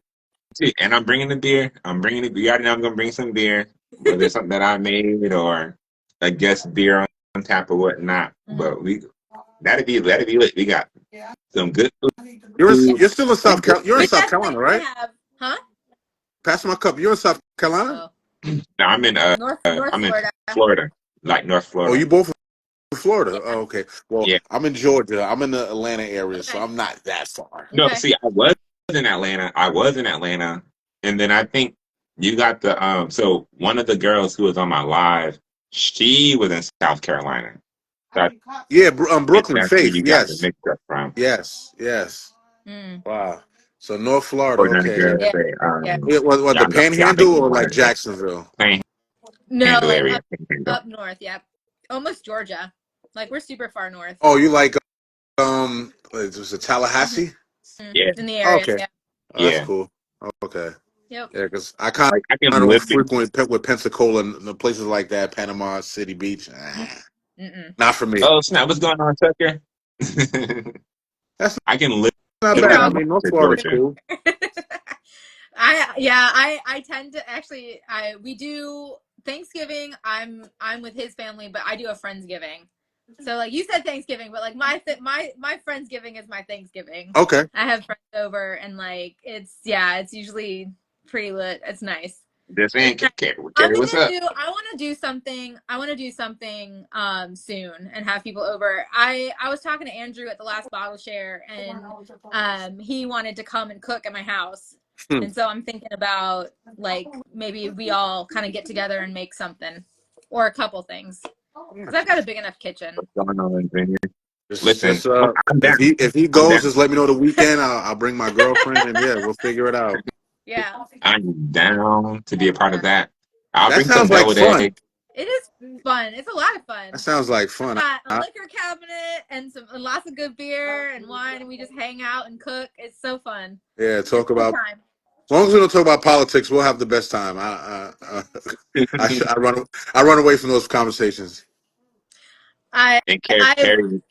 too, and I'm bringing the beer. I'm bringing it. You already know I'm gonna bring some beer, whether it's something that I made or a guest beer on tap or whatnot. Mhm. But that'll be lit. We got some good Yeah. food. You're still in Some South good Carolina. You're in We South definitely Carolina, right? have, huh? Pass my cup. You're in South Carolina. Oh, now North I'm in Florida. Florida, like North Oh, Florida. you both in Florida. Yeah. Oh, okay. Well, Yeah. I'm in Georgia. I'm in the Atlanta area, so Okay. I'm not that far. No, Okay. see, I was in Atlanta. I was in Atlanta, and then I think you got the So one of the girls who was on my live, she was in South Carolina. So I Yeah, think Brooklyn, that's where Faith. you got the Yes, mix up from. yes, yes. Mm. Wow. So North Florida. Or then the Okay. girls Yeah. say, Yeah. What the y'all make Panhandle me or want like to go. Jacksonville? No, Panhandle like area. Panhandle. up north. Yep. Almost Georgia. Like we're super far north. Oh, you like it was a Mhm. Tallahassee? Yeah, In the area. Okay. Yeah. Oh, that's yeah. cool. Okay. Yep. Yeah, because I kind Like I can of live in. frequent with Pensacola and the places like that, Panama City Beach. Ah. Mm-mm. Not for me. Oh snap! What's going on, Tucker? That's I can live not He's bad. I in mean, North probably to Florida's Georgia. cool. I tend to actually we do Thanksgiving. I'm with his family, but I do a Friendsgiving. So like you said Thanksgiving, but like my Friendsgiving is my Thanksgiving. Okay. I have friends over and like it's usually pretty lit. It's nice. This It's ain't nice. Carrie. What's up? I want to do something. I want to do something soon and have people over. I was talking to Andrew at the last bottle share and he wanted to come and cook at my house. Hmm. And so I'm thinking about like maybe we all kind of get together and make something or a couple things. Cuz I've got a big enough kitchen. What's going on, Vinny? Just Listen, I'm down. if he I'm goes, down. just let me know the weekend. I'll bring my girlfriend, and yeah, we'll figure it out. Yeah. I'm down to be a part Yeah. of that. I'll That bring some sounds like deviled fun. eggs. It is fun. It's a lot of That fun. sounds like fun. Got a liquor cabinet and lots of good beer and wine, and we just hang out and cook. It's so fun. Yeah, It's talk a good about. time. As long as we don't talk about politics, we'll have the best time. I run away from those conversations. I And I Carrie,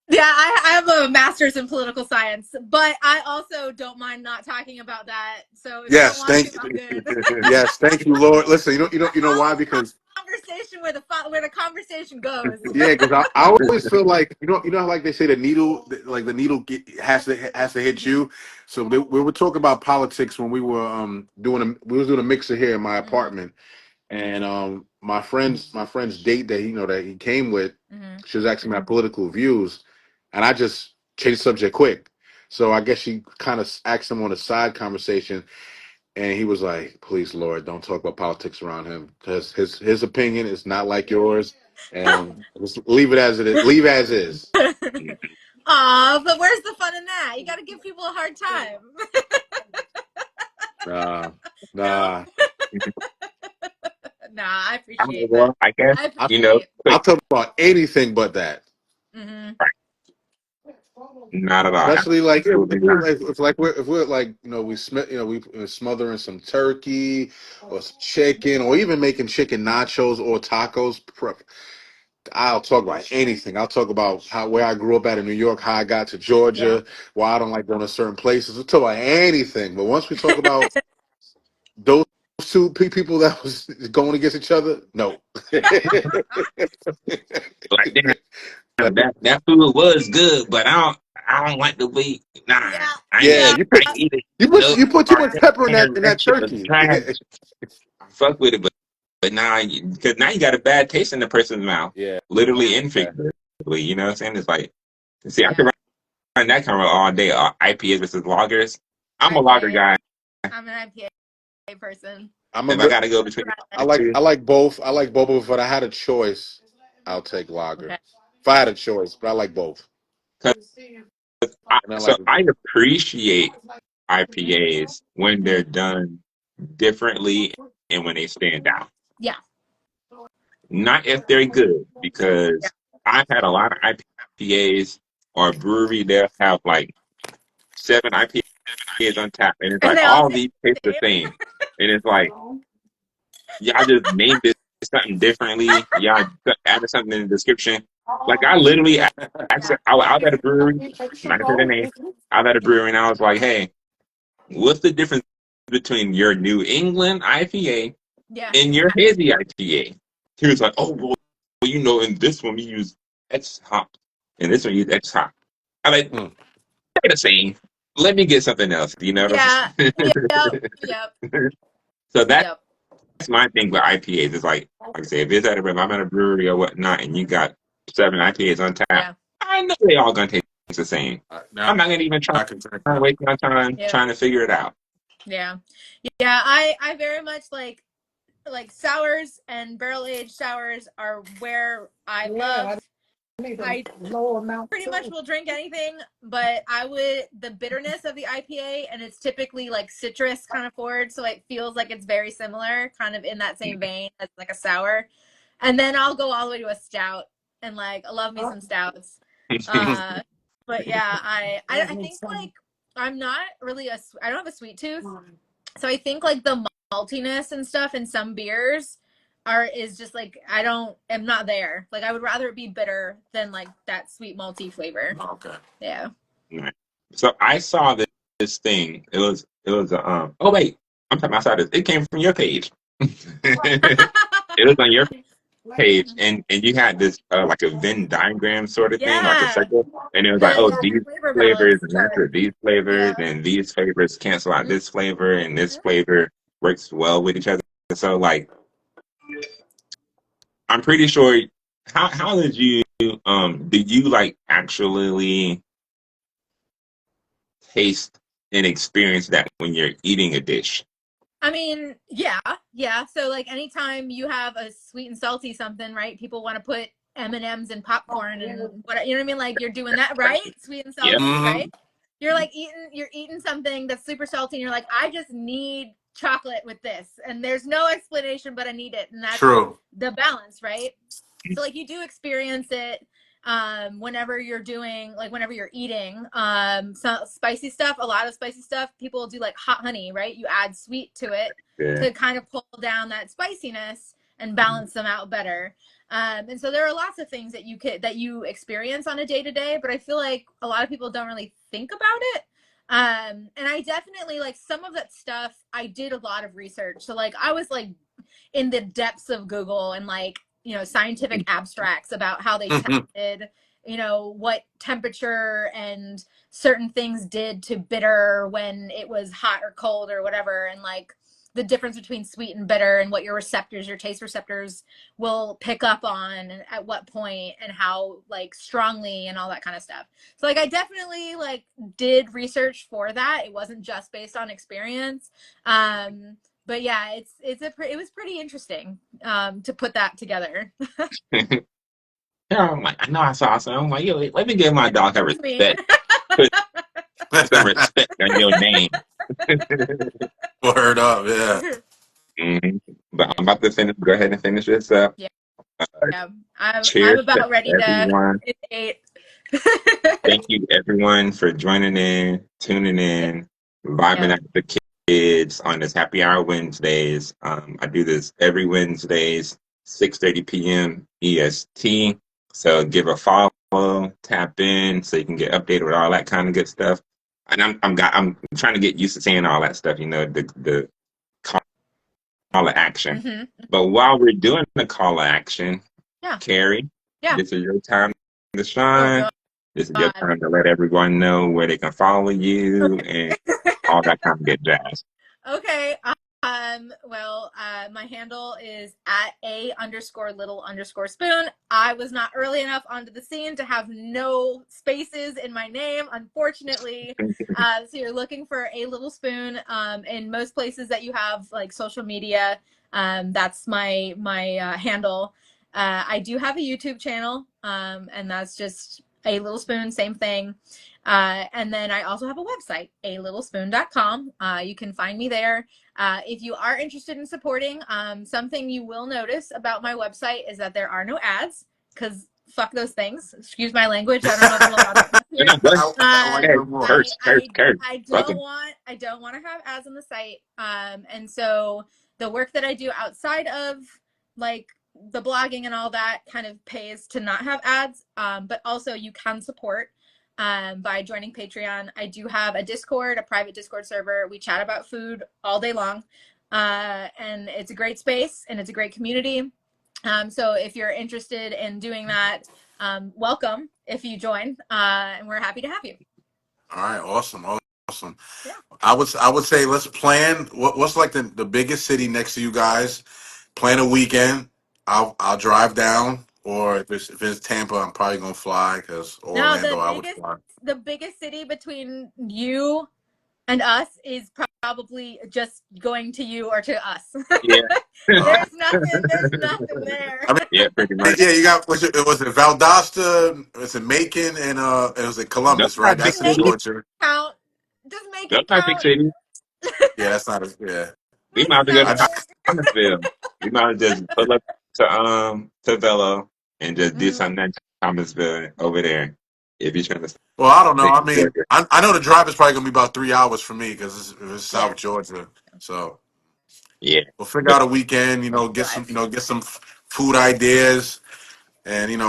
yeah, I have a master's in political science, but I also don't mind not talking about that. So if you don't Yes, want to, thank you. I'm good. Yes, thank you, Lord. Listen, you know why? I'll Because conversation where the conversation goes. yeah, because I always feel like you know how, like they say the needle, like the needle has to hit you. So we were talking about politics when we were we was doing a mixer here in my Mm-hmm. apartment, and my friend's date that that he came with, Mm-hmm. she was asking my political views, and I just changed the subject quick. So I guess she kind of asked him on a side conversation, and he was like, "Please, Lord, don't talk about politics around him because his opinion is not like yours, and just leave it as it is. Leave as is." Aw, but where's the fun in that? You got to give people a hard time. Nah, No, nah. nah, I I'm appreciate that. well, I guess, I I, appreciate. I'll quick, talk about anything but that. Mm-hmm. not at all. Especially like Absolutely not. if we're like we smothering some turkey or some chicken or even making chicken nachos or tacos. I'll talk about anything. I'll talk about where I grew up at in New York, how I got to Yeah. Georgia, why I don't like going to certain places. We'll talk about anything. But once we talk about those two people that was going against each other, no. Like that food was good, but I don't like the way. Nah, Yeah. Yeah, Yeah. I ain't eat it. Nope. you put too much Yeah. pepper in That that shit was turkey. trash. I fuck with it, but now because now you got a bad taste in the person's mouth, Yeah. literally Yeah. and figuratively. You know what I'm saying? It's like, see, I could Yeah. run that camera all day. IPAs versus loggers. I'm a logger IPA. guy. I'm an IPA person. I'm a If I li- got to go between the two, I like both. I like both, but if I had a choice, I'll take lager. Okay. If I had a choice, but I like both. 'cause And I so like I appreciate IPAs when they're done differently and when they stand out. Yeah. Not if they're good, Yeah. because I've had a lot of IPAs or brewery they'll have like 7 IPAs on tap, and it's And like they all all taste these taste the the same. same, and it's like y'all just named it something differently. Y'all added something in the description. Like I literally, I was at a brewery, not gonna say the name. I was at a brewery and I was like, hey, what's the difference between your New England IPA Yeah. and your hazy IPA? He was like, oh, well, in this one we use X hop, and this one we use X hop. I'm like, Hmm. they're the same. Let me get something else, Yeah. Yep. Yep. So that's Yep. my thing with IPAs. It's like I say, if it's if I'm at a brewery or whatnot, and you got 7 IPAs on tap, Yeah. I know they all gonna taste the same. Now I'm not gonna even try I can drink to now. waste my time Yep. trying to figure it out. Yeah. Yeah. I very much like sours and barrel aged sours are where I love. I pretty much will drink anything, but the bitterness of the IPA, and it's typically like citrus kind of forward, so it feels like it's very similar, kind of in that same vein as like a sour. And then I'll go all the way to a stout, and like I love me some stouts. Uh, but yeah, I think like I'm not really I don't have a sweet tooth, so I think like the maltiness and stuff in some beers is just like am not there. Like I would rather it be bitter than like that sweet malty flavor. Okay. Yeah. Right. So I saw this thing. It was a oh wait, I'm talking outside this. It came from your page. It was on your page, and you had this like a Venn diagram sort of thing, like a Yeah. circle, and it was like, oh, The these flavor flavors balance match chart. with these flavors, Yeah. and these flavors cancel out this flavor, and this Mhm. flavor works well with each other. So like, I'm pretty sure. How did you like actually taste and experience that when you're eating a dish? I mean, yeah. So like anytime you have a sweet and salty something, right? People want to put M&Ms and popcorn and what, you know what I mean? Like you're doing that, right? Sweet and Yep. salty, right? Mm-hmm. You're eating something that's super salty and you're like, I just need chocolate with this. And there's no explanation, but I need it. And that's True. the balance, right? So like you do experience it whenever you're doing like whenever you're eating some spicy stuff. A lot of spicy stuff people do like hot honey, right? You add sweet to it Yeah. to kind of pull down that spiciness and balance them out better. And so there are lots of things that you experience on a day to day, but I feel like a lot of people don't really think about it. And I definitely like some of that stuff. I did a lot of research, so like I was like in the depths of Google and like scientific abstracts about how they tested what temperature and certain things did to bitter when it was hot or cold or whatever, and like the difference between sweet and bitter and what your taste receptors will pick up on and at what point and how like strongly and all that kind of stuff. So like I definitely like did research for that. It wasn't just based on experience. But yeah, it was pretty interesting to put that together. Yeah, I'm like, I know I saw something. I'm like, yo, let me give my dog her It's me. respect. Put some respect on your name. Word up, yeah. Mhm. But Yeah, I'm about to finish. Go ahead and finish this up. yeah, Uh, yeah. I'm cheers to about ready to everyone. hit 8. Thank you, everyone, for joining in, tuning Yeah, in, vibing yeah. out with the kids on this Happy Hour Wednesdays. I do this every Wednesdays, 6:30 p.m. EST. So give a follow, tap in, so you can get updated with all that kind of good stuff. And I'm trying to get used to saying all that stuff. The call to action. Mm-hmm. But while we're doing the call to action, Yeah, Carrie, yeah. this is your time to Oh shine. This is your God. time to let everyone know where they can follow you and all that kind of good jazz. Okay. Well, my handle is at @a_little_spoon. I was not early enough onto the scene to have no spaces in my name, unfortunately. So you're looking for a little spoon in most places that you have like social media. That's my handle. I do have a YouTube channel, and that's just a little spoon, same thing. And then I also have a website, alittlespoon.com. You can find me there. If you are interested in supporting, something you will notice about my website is that there are no ads because fuck those things. Excuse my language. I don't know if I'm allowed to You here. know, go I like ahead, them more. curse. I Fuck don't 'em. want to have ads on the site. And so the work that I do outside of like the blogging and all that kind of pays to not have ads. But also you can support by joining Patreon. I do have a Discord, a private Discord server. We chat about food all day long. And it's a great space and it's a great community. So if you're interested in doing that, welcome if you join. And we're happy to have you. All right, awesome. Yeah. I would say let's plan what's like the biggest city next to you guys. Plan a weekend. I'll drive down, or if it's Tampa, I'm probably gonna fly because No, Orlando I would fly. the biggest city between you and us is probably just going to you or to us. Yeah. All right. There's nothing there. I mean, Yeah, pretty much. yeah, you got was it Valdosta? Was it Macon and it was in Those Columbus, right? are big Does That's in Macon cities. Georgia. count? Does Those Macon are big count? cities. Yeah, that's not a yeah. We Macon's might have to go not to I, big. Thomasville. We might have just pull up to Velo and just do Mm, something at Thomasville over there. If you're trying to well, I don't know. stay I in mean, Georgia. I know the drive is probably gonna be about 3 hours for me because it's yeah. South Georgia. So Yeah. We'll figure out a weekend. Get some food ideas, and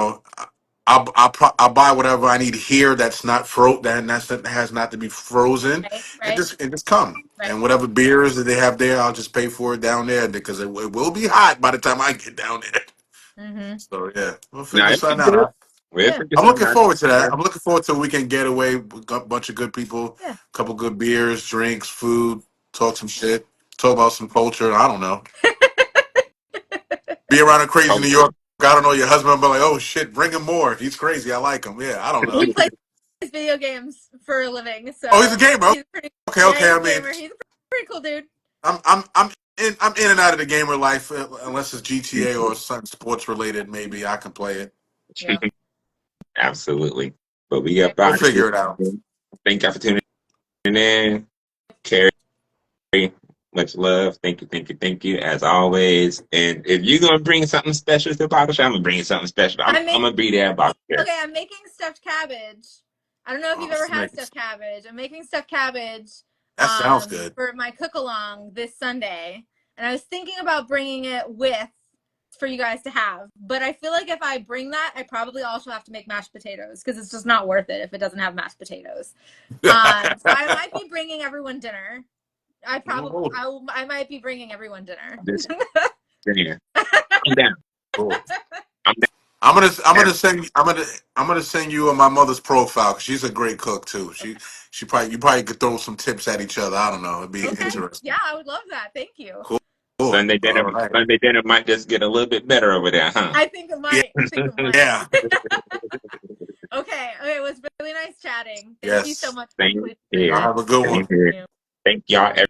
I'll buy whatever I need here that's not that has not to be frozen, Right, and right, just come. right. And whatever beers that they have there, I'll just pay for it down there because it will be hot by the time I get down there. Mm-hmm. So yeah, we'll No, figure it'd be something good. out. We'll Yeah, figure I'm something looking out. forward to that. I'm looking forward to a weekend getaway with a bunch of good people, yeah. a couple good beers, drinks, food, talk some shit, talk about some culture. I don't know. Be around a crazy New York. I don't know your husband, but like, oh shit, bring him more. He's crazy. I like him. Yeah, I don't know. He plays video games for a living, Oh, he's a so gamer. he's pretty. Okay, Yeah, okay. he's I a mean, gamer. He's a pretty cool dude. I'm in and out of the gamer life unless it's GTA or something sports related. Maybe I can play it. Yeah. Absolutely. But we Right. up We'll out of here. figure it out. Thank y'all for tuning in. Carrie, much love. Thank you, thank you, thank you, as always. And if you're gonna bring something special to the bottle shop, I'm gonna bring something special. I'm gonna be there about there. Okay, I'm making stuffed cabbage. I don't know if Oh, you've ever had snakes. stuffed cabbage. I'm making stuffed cabbage That sounds good. for my cook along this Sunday. And I was thinking about bringing it with for you guys to have. But I feel like if I bring that, I probably also have to make mashed potatoes because it's just not worth it if it doesn't have mashed potatoes. So I might be bringing everyone dinner. Ooh, I might be bringing everyone dinner. This there. I'm down. cool. I'm I'm gonna send you my mother's profile 'cause she's a great cook too. You probably could throw some tips at each other. I don't know. It'd be Okay. interesting. Yeah, I would love that. Thank you. Cool. Sunday All dinner. right. Sunday dinner might just get a little bit better over there, huh? I think it Yeah. might. I think it might. Yeah. Okay. Okay. It was really nice chatting. Thank you so Yes. much. Same Y'all here. have a good Same one. here. Thank y'all, Okay.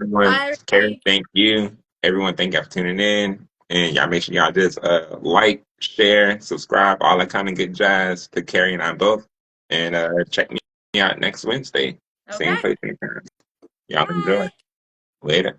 everyone. Bye, Carrie, everybody. thank you. Everyone, thank y'all for tuning in. And y'all make sure y'all just like, share, subscribe, all that kind of good jazz to Carrie and I both. And check me out next Wednesday. Okay. Same place, same time. Y'all enjoy. Bye. Later.